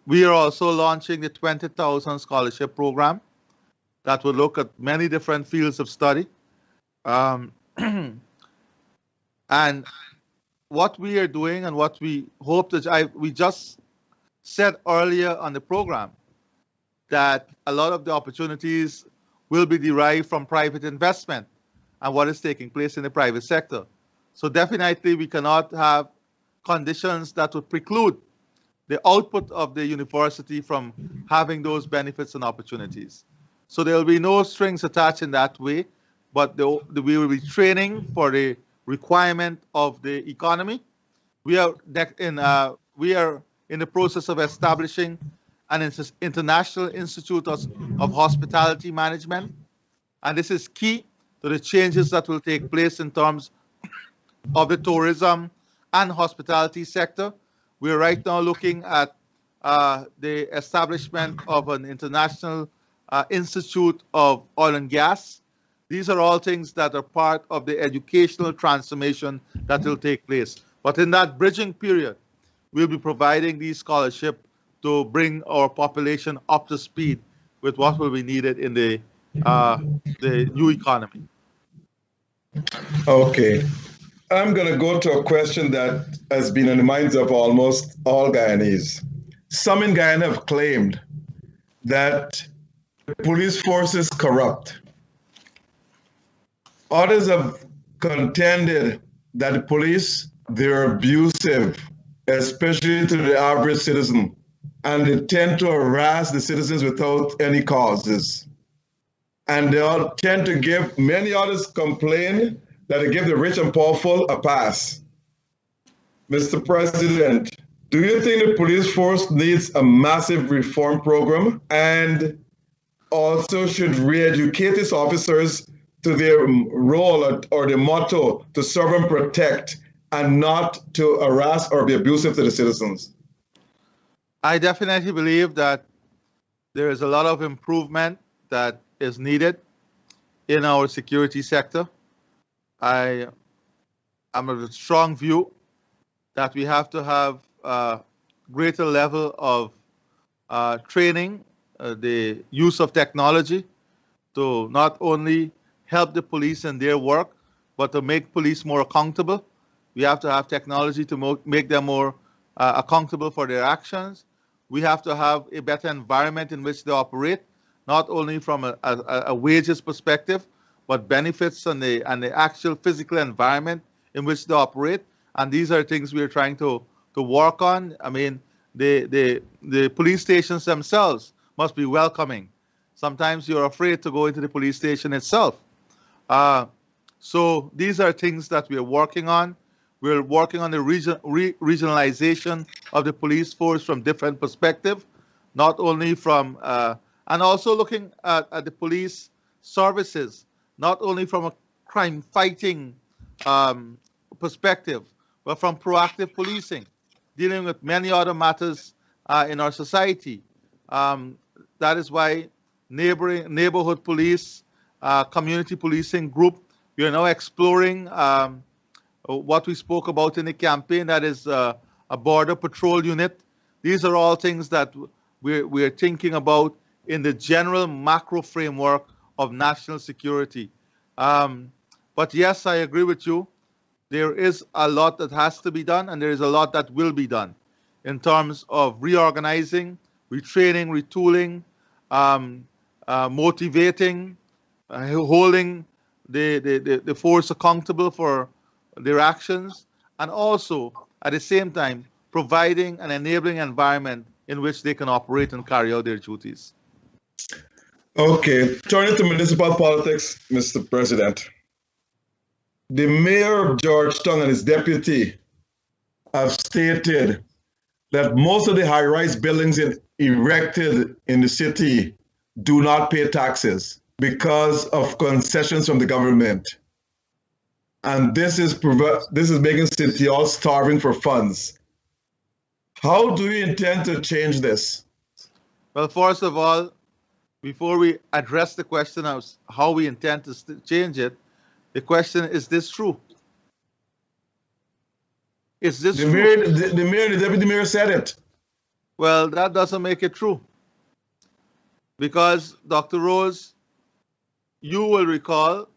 Speaker 2: We are also launching the 20,000 scholarship program that will look at many different fields of study. And what we are doing and what we hope that we just said earlier on the program that a lot of the opportunities will be derived from private investment and what is taking place in the private sector. So definitely we cannot have conditions that would preclude the output of the university from having those benefits and opportunities. So there will be no strings attached in that way, but we will be training for the requirement of the economy. We are in the process of establishing an international institute of hospitality management, and this is key to the changes that will take place in terms of the tourism and hospitality sector. We are right now looking at the establishment of an international institute of oil and gas. These are all things that are part of the educational transformation that will take place. But in that bridging period, we'll be providing these scholarships to bring our population up to speed with what will be needed in the new economy.
Speaker 3: Okay. I'm going to go to a question that has been in the minds of almost all Guyanese. Some in Guyana have claimed that the police force is corrupt. Others have contended that the police, they're abusive, especially to the average citizen, and they tend to harass the citizens without any causes. And they all tend to give, many others complain that they give the rich and powerful a pass. Mr. President, do you think the police force needs a massive reform program and also should re-educate its officers to their role or their motto to serve and protect and not to harass or be abusive to the citizens?
Speaker 2: I definitely believe that there is a lot of improvement that is needed in our security sector. I am of a strong view that we have to have a greater level of training, the use of technology to not only help the police in their work, but to make police more accountable. We have to have technology to make them more accountable for their actions. We have to have a better environment in which they operate, not only from a wages perspective, but benefits and the actual physical environment in which they operate. And these are things we are trying to work on. I mean, the police stations themselves must be welcoming. Sometimes you're afraid to go into the police station itself. So these are things that we are working on. We're working on the regionalization of the police force from different perspectives, not only from, and also looking at the police services, not only from a crime fighting perspective, but from proactive policing, dealing with many other matters in our society. That is why neighborhood police, community policing group, we are now exploring what we spoke about in the campaign, that is a border patrol unit. These are all things that we're thinking about in the general macro framework of national security. But yes, I agree with you. There is a lot that has to be done, and there is a lot that will be done in terms of reorganizing, retraining, retooling, motivating, holding the force accountable for their actions, and also at the same time providing an enabling environment in which they can operate and carry out their duties.
Speaker 3: Okay, turning to municipal politics, Mr. President. The mayor of Georgetown and his deputy have stated that most of the high-rise buildings erected in the city do not pay taxes because of concessions from the government. And this is making City Hall starving for funds. How do you intend to change this?
Speaker 2: Well, first of all, before we address the question of how we intend to change it, the question, is this true? Is this true?
Speaker 3: The mayor, the deputy mayor said it.
Speaker 2: Well, that doesn't make it true. Because, Dr. Rose, you will recall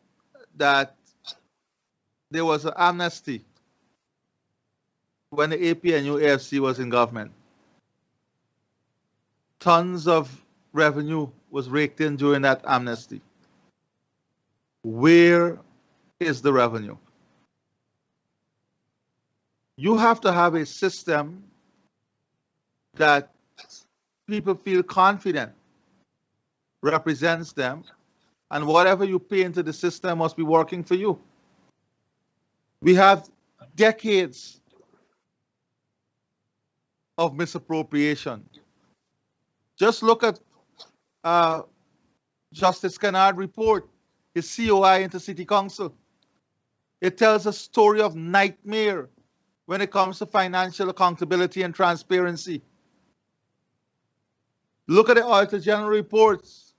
Speaker 2: that there was an amnesty when the APNU AFC was in government. Tons of revenue was raked in during that amnesty. Where is the revenue? You have to have a system that people feel confident represents them, and whatever you pay into the system must be working for you. We have decades of misappropriation. Just look at Justice Kennard's report, his COI into City Council. It tells a story of nightmare when it comes to financial accountability and transparency. Look at the Auditor General reports.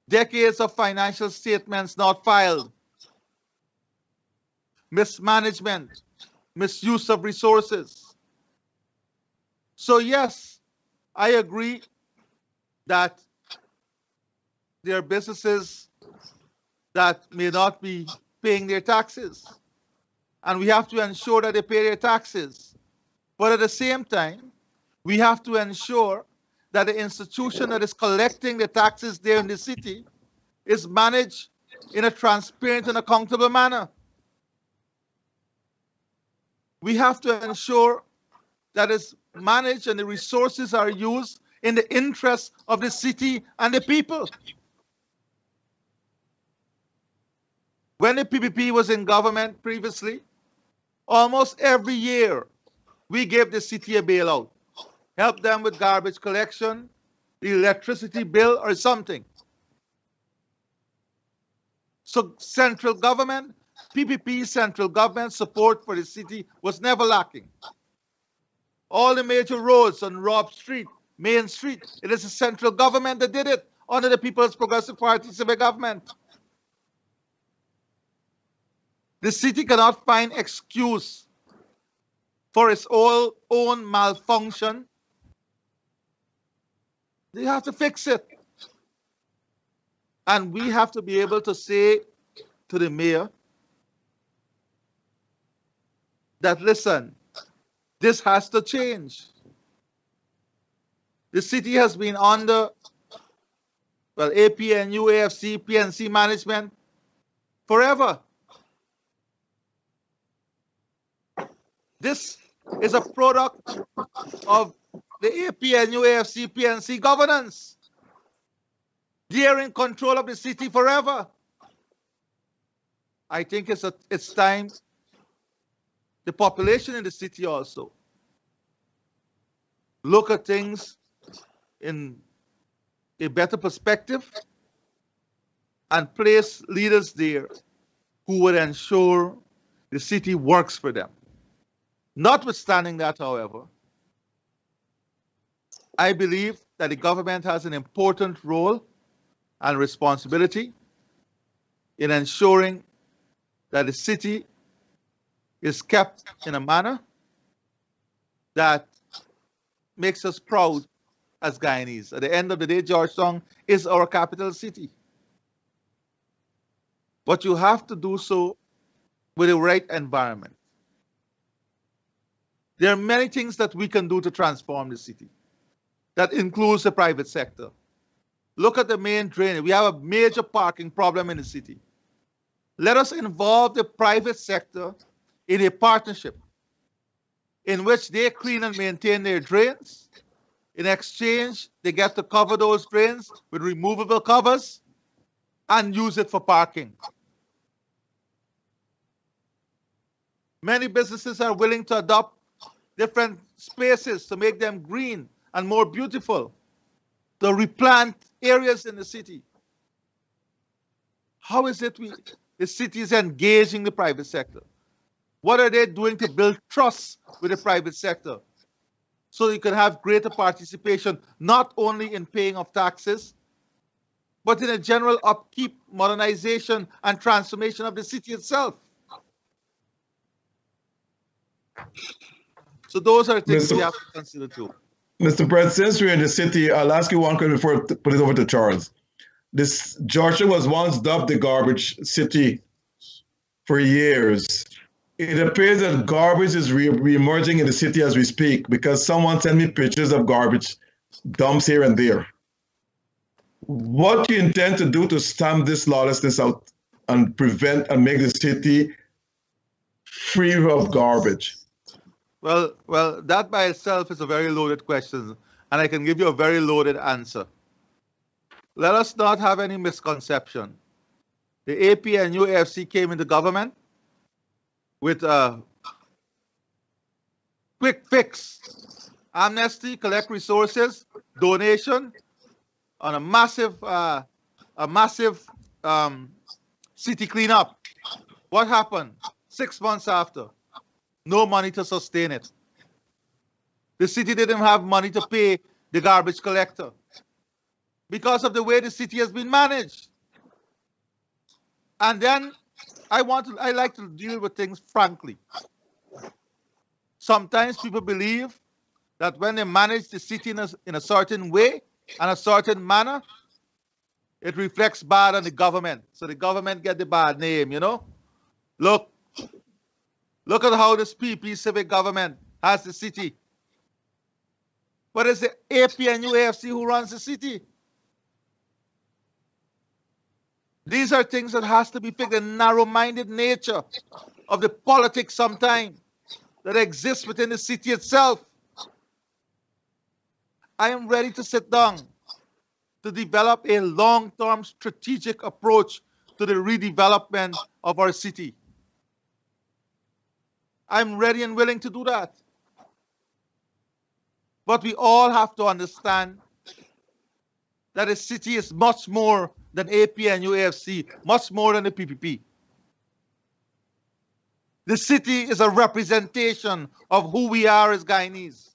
Speaker 2: Decades of financial statements not filed. Mismanagement, misuse of resources. So yes, I agree that there are businesses that may not be paying their taxes, and we have to ensure that they pay their taxes. But at the same time, we have to ensure that the institution that is collecting the taxes there in the city is managed in a transparent and accountable manner. We have to ensure that it's managed and the resources are used in the interest of the city and the people. When the PPP was in government previously, almost every year we gave the city a bailout, help them with garbage collection, the electricity bill, or something. So central government, PPP central government support for the city was never lacking. All the major roads on Robb Street, Main Street, it is the central government that did it under the People's Progressive Party civil government. The city cannot find excuse for its own malfunction. They have to fix it. And we have to be able to say to the mayor that, listen, this has to change. The city has been under, well, APNU, AFC, PNC management forever. This is a product of the APNU, AFC, PNC governance. They are in control of the city forever. I think it's time the population in the city also look at things in a better perspective and place leaders there who would ensure the city works for them. Notwithstanding that, however, I believe that the government has an important role and responsibility in ensuring that the city is kept in a manner that makes us proud as Guyanese. At the end of the day, Georgetown is our capital city. But you have to do so with the right environment. There are many things that we can do to transform the city. That includes the private sector. Look at the main drainage. We have a major parking problem in the city. Let us involve the private sector in a partnership in which they clean and maintain their drains. In exchange, they get to cover those drains with removable covers and use it for parking. Many businesses are willing to adopt different spaces to make them green and more beautiful, to replant areas in the city. How is it the city is engaging the private sector? What are they doing to build trust with the private sector so you can have greater participation, not only in paying of taxes, but in a general upkeep, modernization, and transformation of the city itself? So those are things we have to consider too.
Speaker 3: Mr. President, since we're in the city, I'll ask you one question before I put it over to Charles. Georgia was once dubbed the garbage city for years. It appears that garbage is re-emerging in the city as we speak because someone sent me pictures of garbage dumps here and there. What do you intend to do to stamp this lawlessness out and prevent and make the city free of garbage?
Speaker 2: Well, that by itself is a very loaded question, and I can give you a very loaded answer. Let us not have any misconception. The APNU AFC came into government with a quick fix: amnesty, collect resources, donation, on a massive city cleanup. What happened? 6 months after, no money to sustain it. The city didn't have money to pay the garbage collector because of the way the city has been managed. And then I like to deal with things frankly. Sometimes people believe that when they manage the city in a certain way and a certain manner, it reflects bad on the government. So the government get the bad name, you know? Look at how this PP civic government has the city. But it's the APNU AFC who runs the city. These are things that has to be fixed. The narrow-minded nature of the politics sometimes that exists within the city itself. I am ready to sit down to develop a long-term strategic approach to the redevelopment of our city. I'm ready and willing to do that. But we all have to understand that a city is much more than APNU AFC, much more than the PPP. The city is a representation of who we are as Guyanese.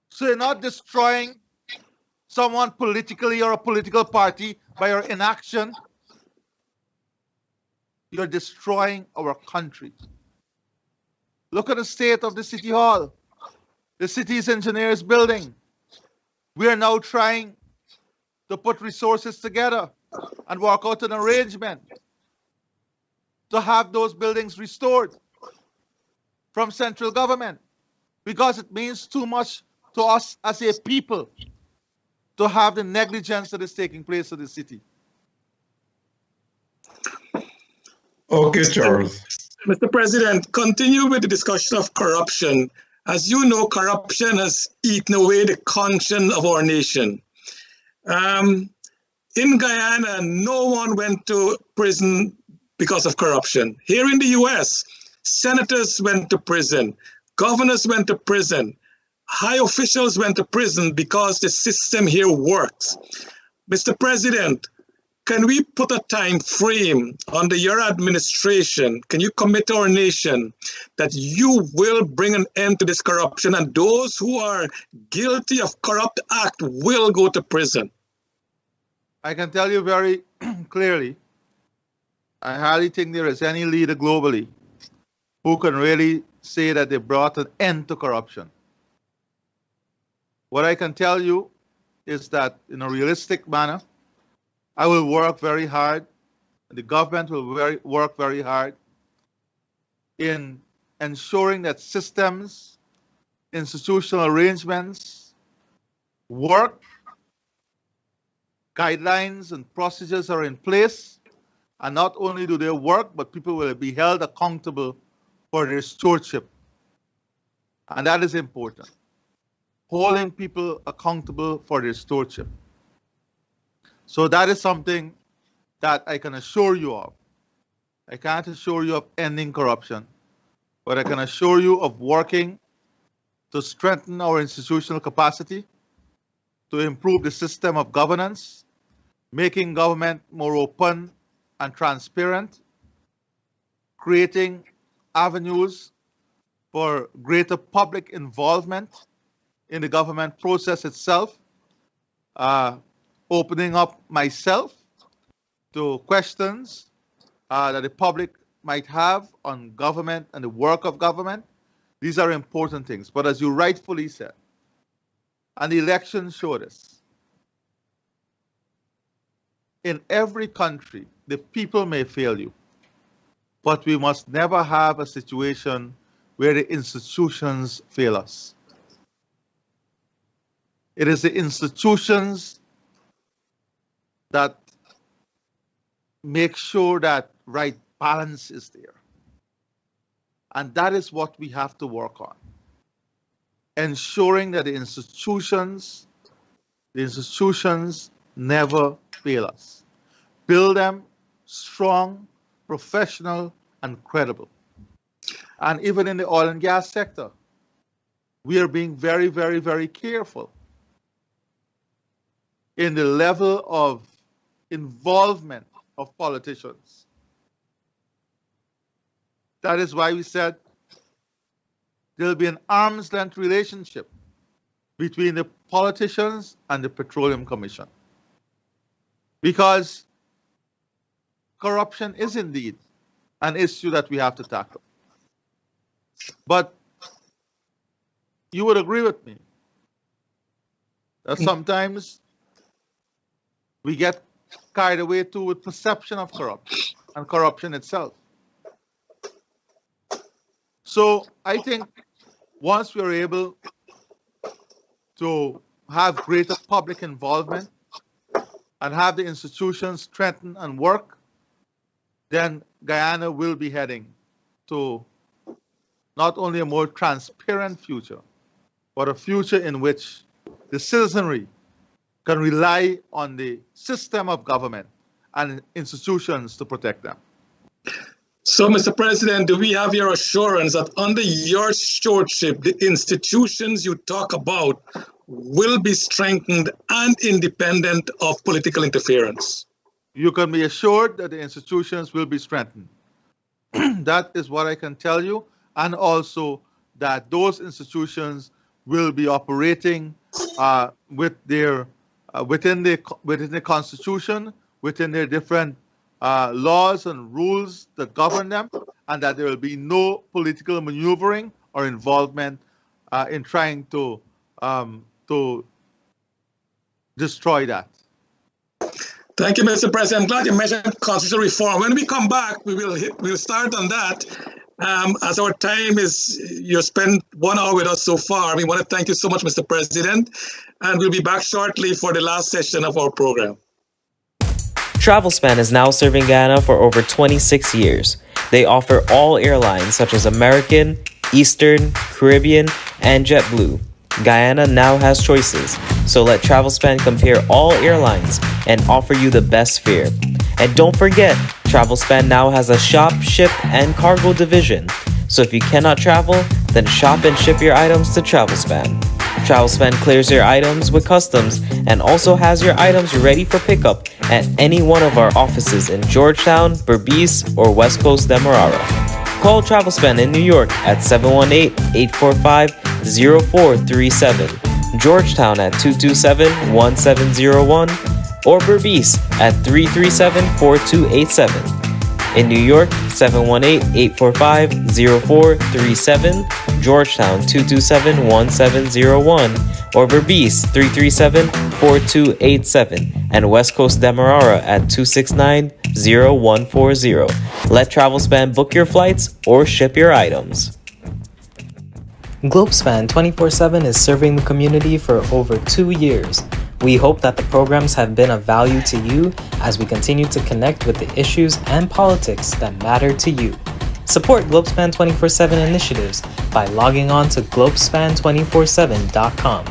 Speaker 2: So you're not destroying someone politically or a political party by your inaction. You're destroying our country. Look at the state of the city hall, the city's engineers building. We are now trying to put resources together and work out an arrangement to have those buildings restored from central government, because it means too much to us as a people to have the negligence that is taking place in the city.
Speaker 3: Okay, Charles.
Speaker 1: Mr. President, continue with the discussion of corruption. As you know, corruption has eaten away the conscience of our nation. In Guyana, no one went to prison because of corruption. Here in the US, senators went to prison, governors went to prison, high officials went to prison because the system here works. Mr. President, can we put a time frame under your administration? Can you commit to our nation that you will bring an end to this corruption and those who are guilty of corrupt act will go to prison?
Speaker 2: I can tell you very clearly, I hardly think there is any leader globally who can really say that they brought an end to corruption. What I can tell you is that in a realistic manner, I will work very hard, the government will work very hard in ensuring that systems, institutional arrangements work, guidelines and procedures are in place And not only do they work, but people will be held accountable for their stewardship. And that is important. Holding people accountable for their stewardship. So that is something that I can assure you of. I can't assure you of ending corruption, but I can assure you of working to strengthen our institutional capacity, to improve the system of governance, making government more open and transparent, creating avenues for greater public involvement in the government process itself, opening up myself to questions that the public might have on government and the work of government. These are important things. But as you rightfully said, and the election showed us, in every country, the people may fail you, but we must never have a situation where the institutions fail us. It is the institutions that make sure that right balance is there. And that is what we have to work on. Ensuring that the institutions never fail us. Build them strong, professional, and credible. And even in the oil and gas sector, we are being very, very, very careful in the level of involvement of politicians. That is why we said there'll be an arm's length relationship between the politicians and the Petroleum Commission. Because corruption is indeed an issue that we have to tackle. But you would agree with me that sometimes we get carried away too with perception of corruption and corruption itself. So I think once we're able to have greater public involvement and have the institutions strengthen and work, then Guyana will be heading to not only a more transparent future, but a future in which the citizenry can rely on the system of government and institutions to protect them.
Speaker 1: So, Mr. President, do we have your assurance that under your stewardship, the institutions you talk about will be strengthened and independent of political interference?
Speaker 2: You can be assured that the institutions will be strengthened. That is what I can tell you. And also that those institutions will be operating with their within the Constitution, within their different laws and rules that govern them, and that there will be no political maneuvering or involvement in trying to destroy that.
Speaker 1: Thank you, Mr. President. I'm glad you mentioned constitutional reform. When we come back, we'll start on that. As our time is, you spent 1 hour with us so far. We want to thank you so much, Mr. President, and we'll be back shortly for the last session of our program.
Speaker 4: Travelspan is now serving Guyana for over 26 years. They offer all airlines such as American, Eastern, Caribbean, and JetBlue. Guyana now has choices, so let Travelspan compare all airlines and offer you the best fare. And don't forget, Travelspan now has a shop, ship, and cargo division. So if you cannot travel, then shop and ship your items to Travelspan. Travelspan clears your items with customs and also has your items ready for pickup at any one of our offices in Georgetown, Berbice, or West Coast Demerara. Call Travelspan in New York at 718-845-0437, Georgetown at 227-1701, or Berbice at 337-4287. In New York, 718-845-0437, Georgetown 227-1701, or Berbice 337-4287, and West Coast Demerara at 269-0140. Let Travelspan book your flights or ship your items. Globespan 24/7 is serving the community for over 2 years. We hope that the programs have been of value to you as we continue to connect with the issues and politics that matter to you. Support Globespan 24/7 initiatives by logging on to globespan247.com.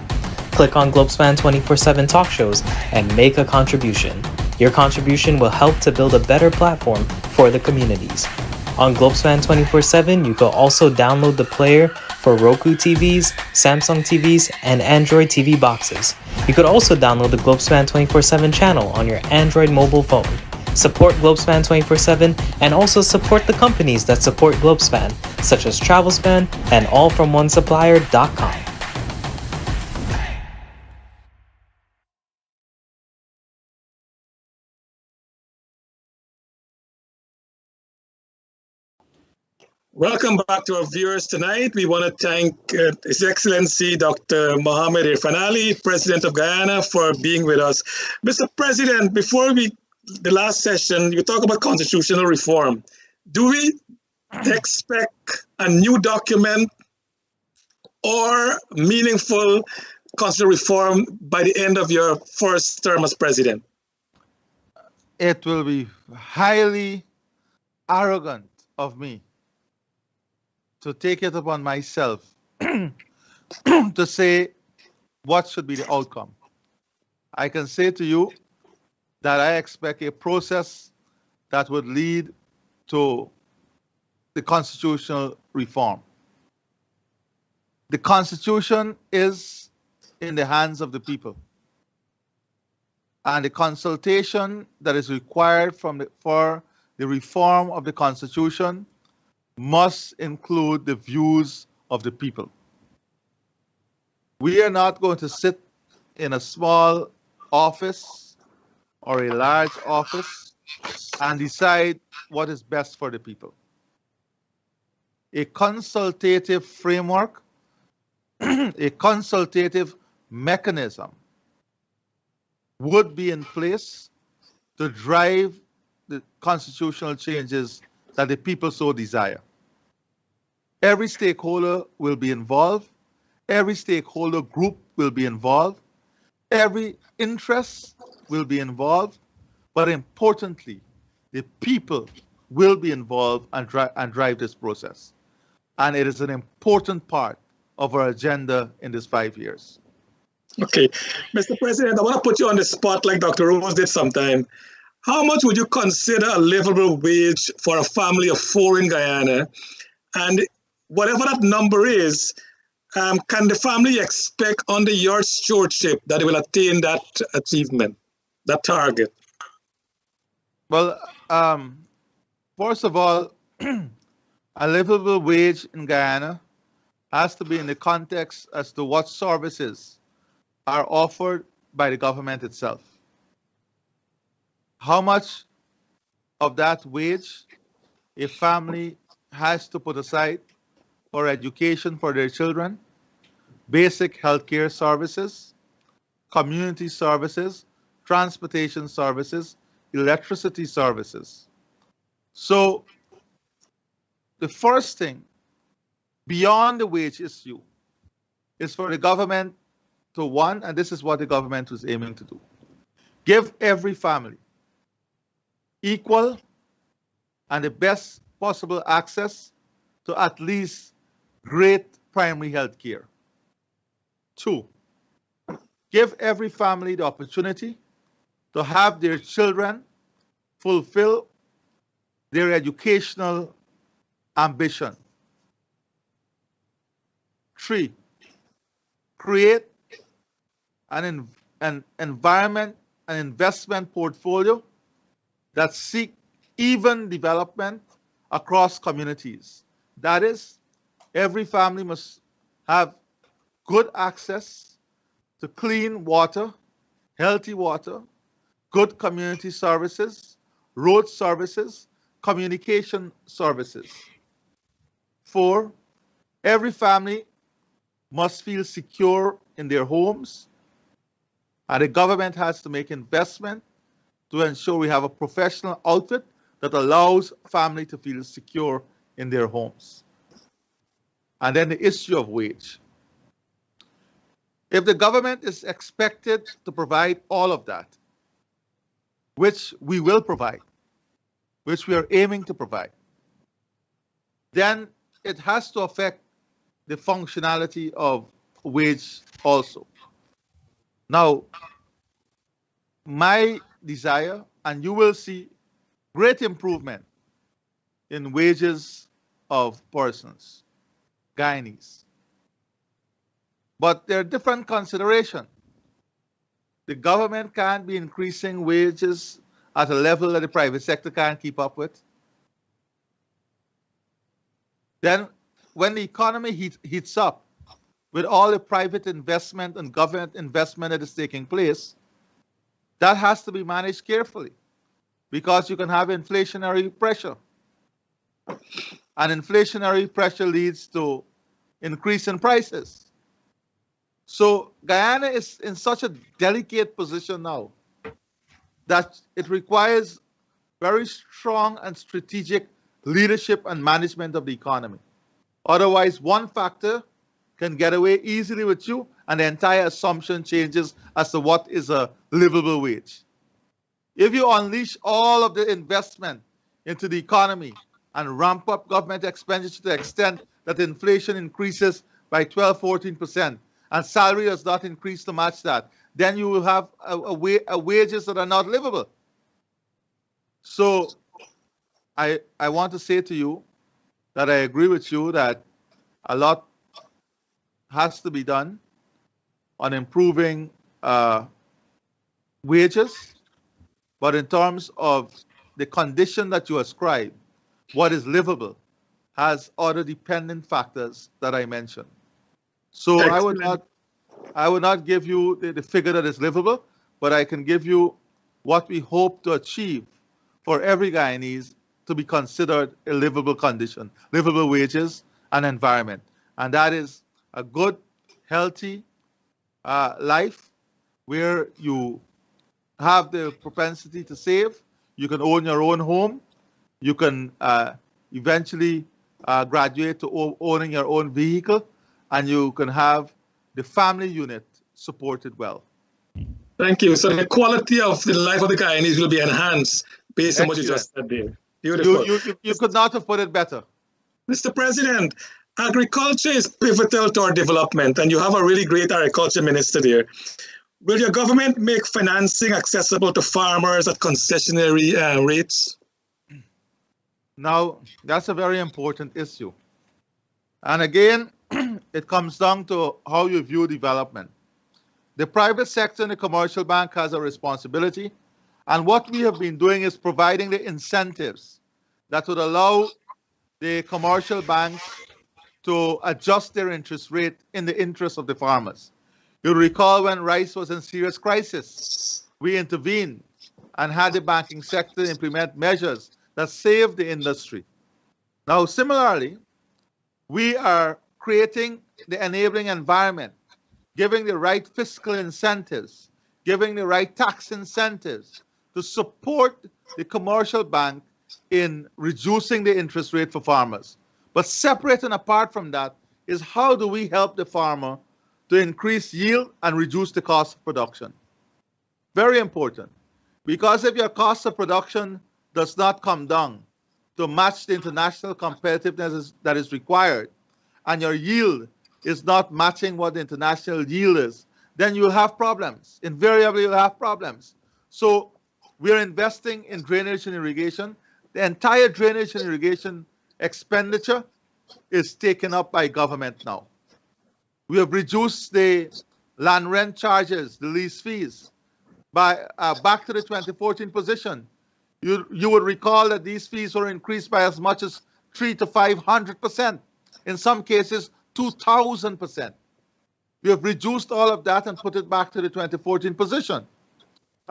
Speaker 4: Click on Globespan 24/7 talk shows and make a contribution. Your contribution will help to build a better platform for the communities. On Globespan 24/7, you can also download the player for Roku TVs, Samsung TVs, and Android TV boxes. You could also download the Globespan 24/7 channel on your Android mobile phone. Support Globespan 24/7 and also support the companies that support Globespan, such as Travelspan and allfromonesupplier.com.
Speaker 1: Welcome back to our viewers tonight. We want to thank His Excellency Dr. Mohamed Irfaan, President of Guyana, for being with us. Mr. President, before the last session, you talk about constitutional reform. Do we expect a new document or meaningful constitutional reform by the end of your first term as president?
Speaker 2: It will be highly arrogant of me to take it upon myself to say what should be the outcome. I can say to you that I expect a process that would lead to the constitutional reform. The Constitution is in the hands of the people, and the consultation that is required for the reform of the Constitution must include the views of the people. We are not going to sit in a small office or a large office and decide what is best for the people. A consultative framework, a consultative mechanism would be in place to drive the constitutional changes that the people so desire. Every stakeholder will be involved. Every stakeholder group will be involved. Every interest will be involved. But importantly, the people will be involved and drive this process. And it is an important part of our agenda in these 5 years.
Speaker 1: Okay. Mr. President, I want to put you on the spot like Dr. Rose did sometime. How much would you consider a livable wage for a family of 4 in Guyana? And whatever that number is, can the family expect under your stewardship that they will attain that achievement, that target?
Speaker 2: Well, first of all, a livable wage in Guyana has to be in the context as to what services are offered by the government itself. How much of that wage a family has to put aside for education for their children, basic healthcare services, community services, transportation services, electricity services. So the first thing beyond the wage issue is for the government to, one, and this is what the government was aiming to do, give every family equal and the best possible access to at least great primary health care. 2, give every family the opportunity to have their children fulfill their educational ambition. 3, create an environment, an investment portfolio that seek even development across communities. That is, every family must have good access to clean water, healthy water, good community services, road services, communication services. 4, every family must feel secure in their homes, and the government has to make investment to ensure we have a professional outfit that allows family to feel secure in their homes. And then the issue of wage. If the government is expected to provide all of that, which we will provide, which we are aiming to provide, then it has to affect the functionality of wage also. Now, my desire, and you will see great improvement in wages of persons, Guyanese. But there are different considerations. The government can't be increasing wages at a level that the private sector can't keep up with. Then when the economy heats up with all the private investment and government investment that is taking place, that has to be managed carefully because you can have inflationary pressure. And inflationary pressure leads to increase in prices. So Guyana is in such a delicate position now that it requires very strong and strategic leadership and management of the economy. Otherwise, one factor can get away easily with you and the entire assumption changes as to what is a livable wage. If you unleash all of the investment into the economy and ramp up government expenditure to the extent that inflation increases by 12, 14%, and salary does not increase to match that, then you will have wages that are not livable. So I want to say to you that I agree with you that a lot has to be done on improving wages, but in terms of the condition that you ascribe, what is livable has other dependent factors that I mentioned. So I would not give you the figure that is livable, but I can give you what we hope to achieve for every Guyanese to be considered a livable condition, livable wages and environment. And that is a good, healthy life where you have the propensity to save, you can own your own home, you can eventually graduate to owning your own vehicle, and you can have the family unit supported well.
Speaker 1: Thank you. So the quality of the life of the Guyanese will be enhanced based on what you just said there. Beautiful.
Speaker 2: You could not have put it better.
Speaker 1: Mr. President, agriculture is pivotal to our development, and you have a really great agriculture minister there. Will your government make financing accessible to farmers at concessionary rates?
Speaker 2: Now, that's a very important issue. And again, it comes down to how you view development. The private sector and the commercial bank has a responsibility. And what we have been doing is providing the incentives that would allow the commercial banks to adjust their interest rate in the interest of the farmers. You'll recall when rice was in serious crisis, we intervened and had the banking sector implement measures that saved the industry. Now, similarly, we are creating the enabling environment, giving the right fiscal incentives, giving the right tax incentives to support the commercial bank in reducing the interest rate for farmers. But separate and apart from that is how do we help the farmer to increase yield and reduce the cost of production. Very important, because if your cost of production does not come down to match the international competitiveness that is required, and your yield is not matching what the international yield is, then you'll have problems. Invariably, you'll have problems. So we're investing in drainage and irrigation. The entire drainage and irrigation expenditure is taken up by government now. We have reduced the land rent charges, the lease fees, by back to the 2014 position. You would recall that these fees were increased by as much as 300 to 500%. In some cases, 2,000%. We have reduced all of that and put it back to the 2014 position.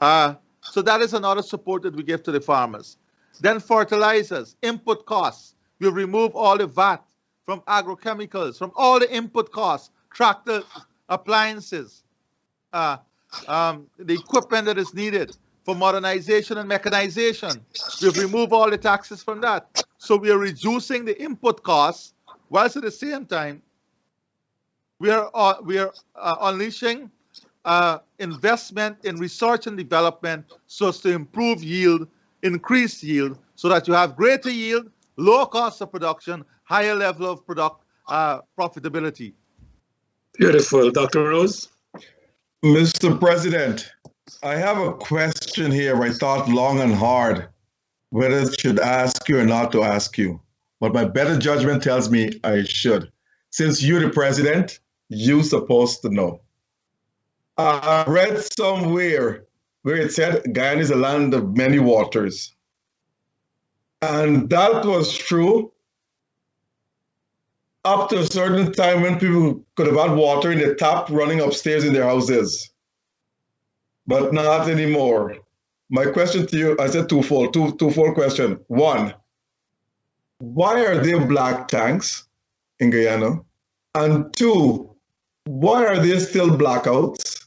Speaker 2: So that is another support that we give to the farmers. Then fertilizers, input costs. We have removed all the VAT from agrochemicals, from all the input costs, tractor, appliances, the equipment that is needed for modernization and mechanization. We have removed all the taxes from that. So we are reducing the input costs, whilst at the same time, We are unleashing investment in research and development so as to improve yield, increase yield, so that you have greater yield, lower cost of production, higher level of profitability.
Speaker 1: Beautiful. Dr. Rose?
Speaker 3: Mr. President, I have a question here. I thought long and hard whether I should ask you or not to ask you. But my better judgment tells me I should. Since you're the president, you're supposed to know. I read somewhere where it said Guyana is a land of many waters. And that was true up to a certain time when people could have had water in the tap running upstairs in their houses. But not anymore. My question to you, I said twofold question. One, why are there black tanks in Guyana? And two, why are there still blackouts?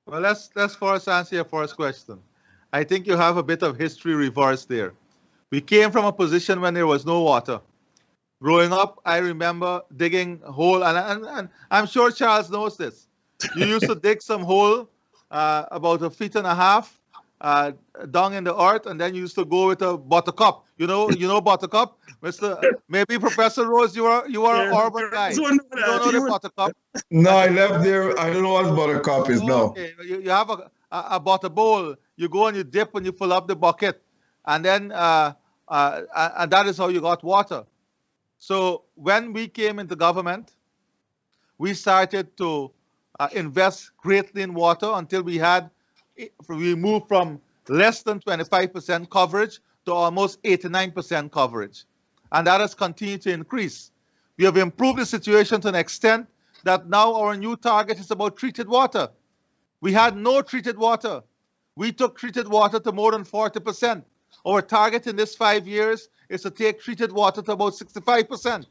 Speaker 2: Well, let's first answer your first question. I think you have a bit of history reversed there. We came from a position when there was no water. Growing up, I remember digging a hole, and I'm sure Charles knows this. You used to dig some hole about 1.5 feet down in the earth, and then you used to go with a buttercup. You know buttercup, Maybe Professor Rose, you are an urban guy. You don't know the buttercup.
Speaker 3: No, I left there. I don't know what buttercup is now.
Speaker 2: Okay, you have a butter bowl. You go and you dip and you fill up the bucket, and then and that is how you got water. So when we came into government, we started to invest greatly in water until we moved from less than 25% coverage to almost 89% coverage. And that has continued to increase. We have improved the situation to an extent that now our new target is about treated water. We had no treated water. We took treated water to more than 40%. Our target in this 5 years is to take treated water to about 65%.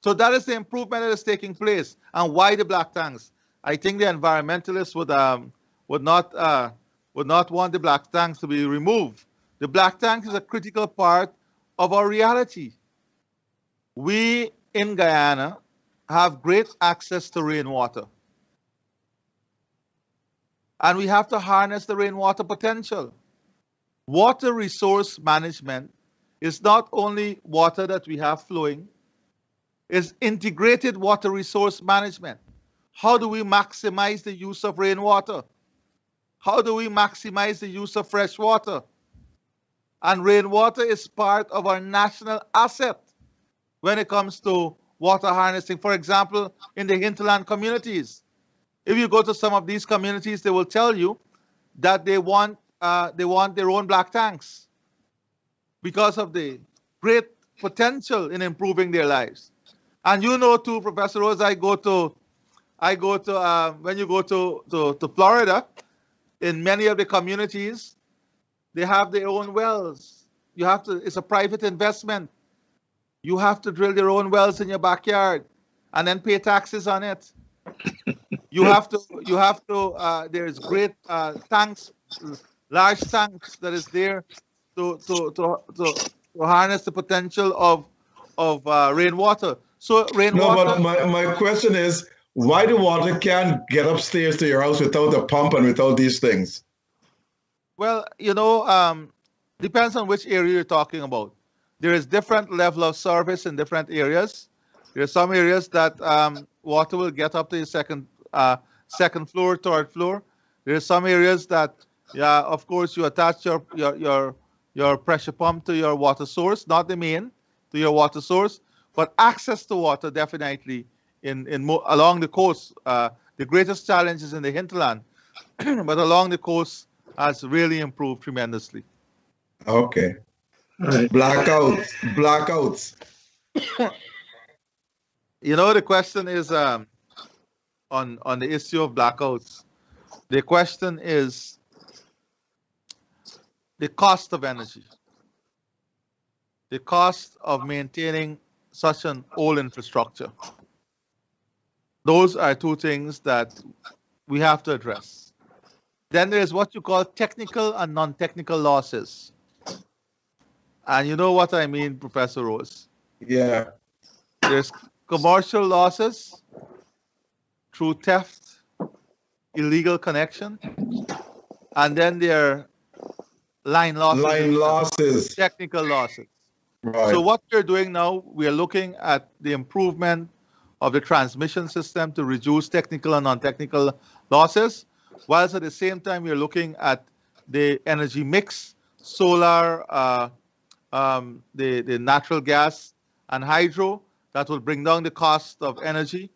Speaker 2: So that is the improvement that is taking place. And why the black tanks? I think the environmentalists would not want the black tanks to be removed. The black tank is a critical part of our reality. We in Guyana have great access to rainwater. And we have to harness the rainwater potential. Water resource management is not only water that we have flowing, it's integrated water resource management. How do we maximize the use of rainwater? How do we maximize the use of fresh water? And rainwater is part of our national asset when it comes to water harnessing. For example, in the hinterland communities, if you go to some of these communities, they will tell you that they want their own black tanks because of the great potential in improving their lives. And you know too, Professor Rose, when you go to Florida, in many of the communities, they have their own wells. It's a private investment. You have to drill your own wells in your backyard and then pay taxes on it. There's great tanks, large tanks that is there to harness the potential of rainwater. So rainwater.
Speaker 3: No, but my question is, why the water can't get upstairs to your house without a pump and without these things?
Speaker 2: Well, depends on which area you're talking about. There is different level of service in different areas. There are some areas that water will get up to the second floor, third floor. There are some areas that, of course, you attach your pressure pump to your water source, not the main, to your water source, but access to water definitely along the coast. The greatest challenge is in the hinterland, but along the coast has really improved tremendously.
Speaker 3: Okay. Right. Blackouts.
Speaker 2: The question is on the issue of blackouts. The question is the cost of energy, the cost of maintaining such an old infrastructure. Those are two things that we have to address. Then there is what you call technical and non-technical losses. And you know what I mean, Professor Rose?
Speaker 3: Yeah.
Speaker 2: There's commercial losses through theft, illegal connection, and then there are line losses, technical losses.
Speaker 3: Right.
Speaker 2: So what we're doing now, we are looking at the improvement of the transmission system to reduce technical and non-technical losses, whilst at the same time we are looking at the energy mix, solar, the natural gas and hydro that will bring down the cost of energy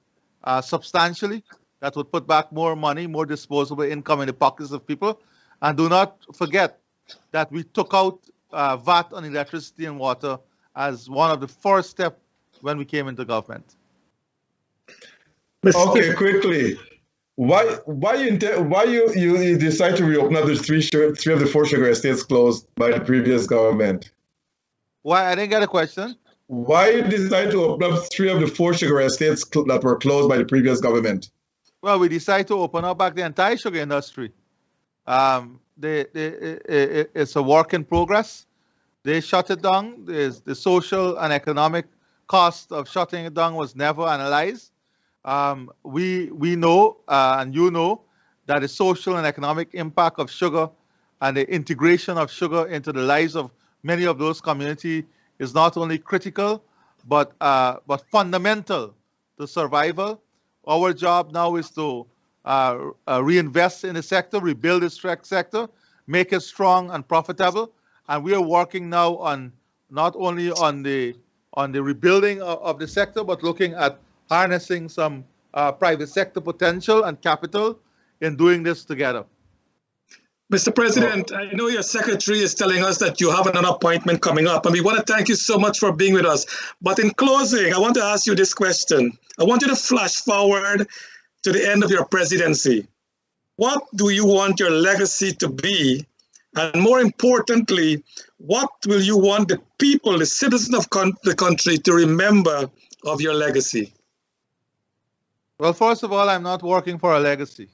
Speaker 2: substantially. That would put back more money, more disposable income in the pockets of people. And do not forget that we took out VAT on electricity and water as one of the first steps when we came into government.
Speaker 3: Okay, quickly. Why you decide to reopen up the three of the four sugar estates closed by the previous government?
Speaker 2: Why? I didn't get a question.
Speaker 3: Why you decide to open up three of the four sugar estates that were closed by the previous government?
Speaker 2: Well, we decided to open up back the entire sugar industry. It's a work in progress. They shut it down. The social and economic cost of shutting it down was never analyzed. We know, and you know, that the social and economic impact of sugar and the integration of sugar into the lives of many of those communities is not only critical, but fundamental to survival. Our job now is to reinvest in the sector, rebuild the sector, make it strong and profitable. And we are working now on not only on the rebuilding of the sector, but looking at harnessing some private sector potential and capital in doing this together.
Speaker 1: Mr. President, I know your secretary is telling us that you have an appointment coming up, and we want to thank you so much for being with us. But in closing, I want to ask you this question. I want you to flash forward to the end of your presidency. What do you want your legacy to be? And more importantly, what will you want the people, the citizens of the country to remember of your legacy?
Speaker 2: Well, first of all, I'm not working for a legacy.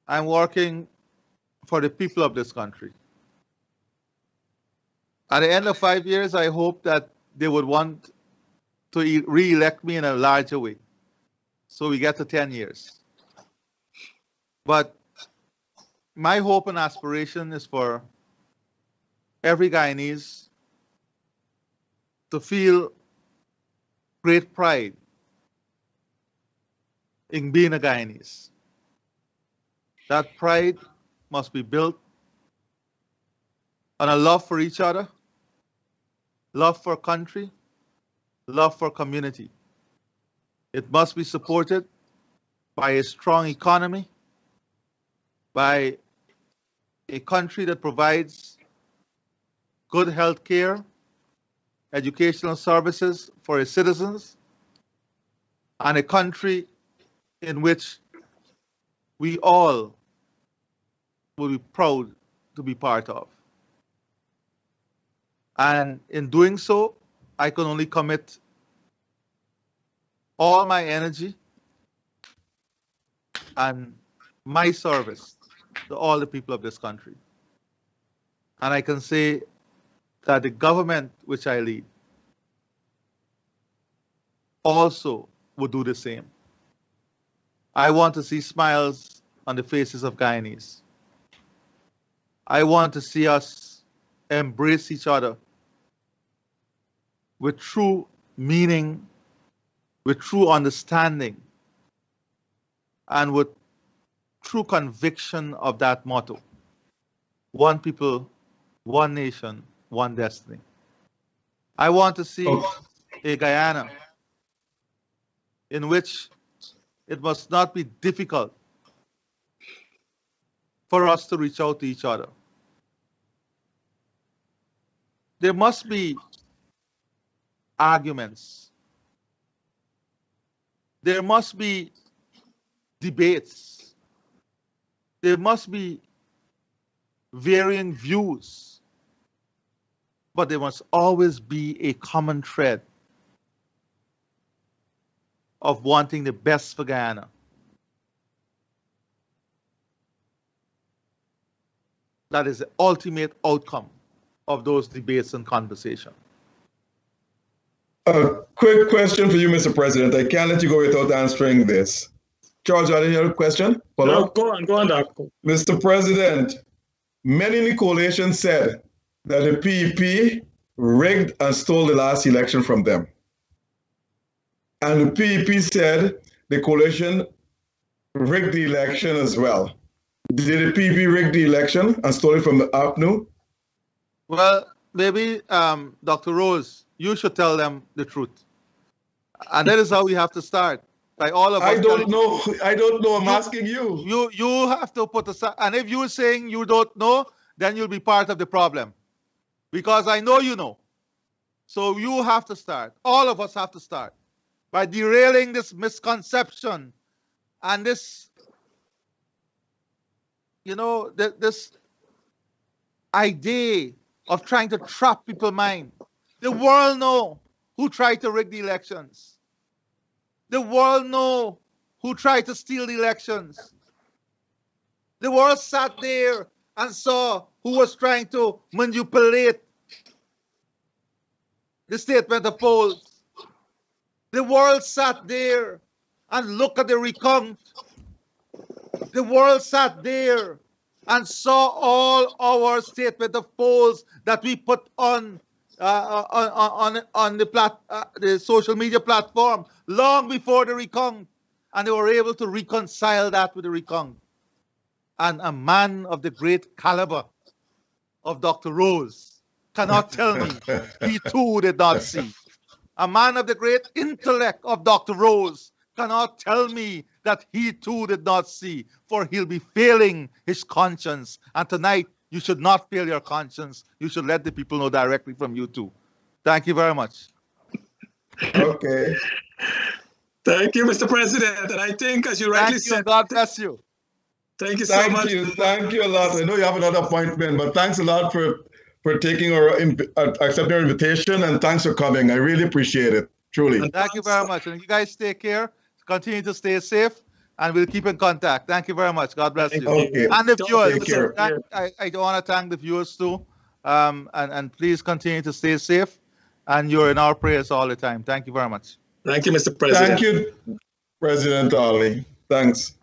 Speaker 2: I'm working for the people of this country. At the end of 5 years, I hope that they would want to re-elect me in a larger way. So we get to 10 years. But my hope and aspiration is for every Guyanese to feel great pride in being a Guyanese. That pride must be built on a love for each other, love for country, love for community. It must be supported by a strong economy, by a country that provides good health care, educational services for its citizens, and a country in which we all will be proud to be part of. And in doing so, I can only commit all my energy and my service to all the people of this country. And I can say that the government which I lead also would do the same. I want to see smiles on the faces of Guyanese. I want to see us embrace each other with true meaning, with true understanding, and with true conviction of that motto: one people, one nation, one destiny. I want to see a Guyana in which it must not be difficult for us to reach out to each other. There must be arguments. There must be debates. There must be varying views. But there must always be a common thread of wanting the best for Guyana. That is the ultimate outcome of those debates and conversation.
Speaker 3: A quick question for you, Mr. President. I can't let you go without answering this. Charles, you want to hear a question?
Speaker 1: No, go on, Doctor.
Speaker 3: Mr. President, many in the coalition said that the PEP rigged and stole the last election from them. And the PEP said the coalition rigged the election as well. Did the PEP rig the election and stole it from the APNU?
Speaker 2: Well, maybe, Dr. Rose, you should tell them the truth. And that is how we have to start. By all of us.
Speaker 3: I don't know. I'm asking you.
Speaker 2: You have to put aside. And if you're saying you don't know, then you'll be part of the problem. Because I know you know. So you have to start. All of us have to start by derailing this misconception and this, this idea of trying to trap people's mind. The world know who tried to rig the elections. The world know who tried to steal the elections. The world sat there and saw who was trying to manipulate the statement of polls. The world sat there and looked at the recount. The world sat there and saw all our statement of polls that we put on the social media platform long before the recount, and they were able to reconcile that with the recount. And a man of the great caliber of Dr. Rose cannot tell me he too did not see. A man of the great intellect of Dr. Rose cannot tell me that he too did not see, for he'll be failing his conscience. And tonight, you should not fail your conscience. You should let the people know directly from you too. Thank you very much.
Speaker 3: Okay.
Speaker 1: Thank you, Mr. President. And I think, as you rightly said,
Speaker 2: God bless you.
Speaker 1: Thank you so much.
Speaker 3: Thank you a lot. I know you have another appointment, but thanks a lot for taking accepting our invitation, and thanks for coming. I really appreciate it. Truly.
Speaker 2: And thank you very much. And you guys take care. Continue to stay safe, and we'll keep in contact. Thank you very much. God bless you.
Speaker 3: Okay.
Speaker 2: And the viewers,
Speaker 3: Take care.
Speaker 2: I want to thank the viewers too. And please continue to stay safe. And you're in our prayers all the time. Thank you very much.
Speaker 1: Thank you, Mr. President.
Speaker 3: Thank you, President Ali. Thanks.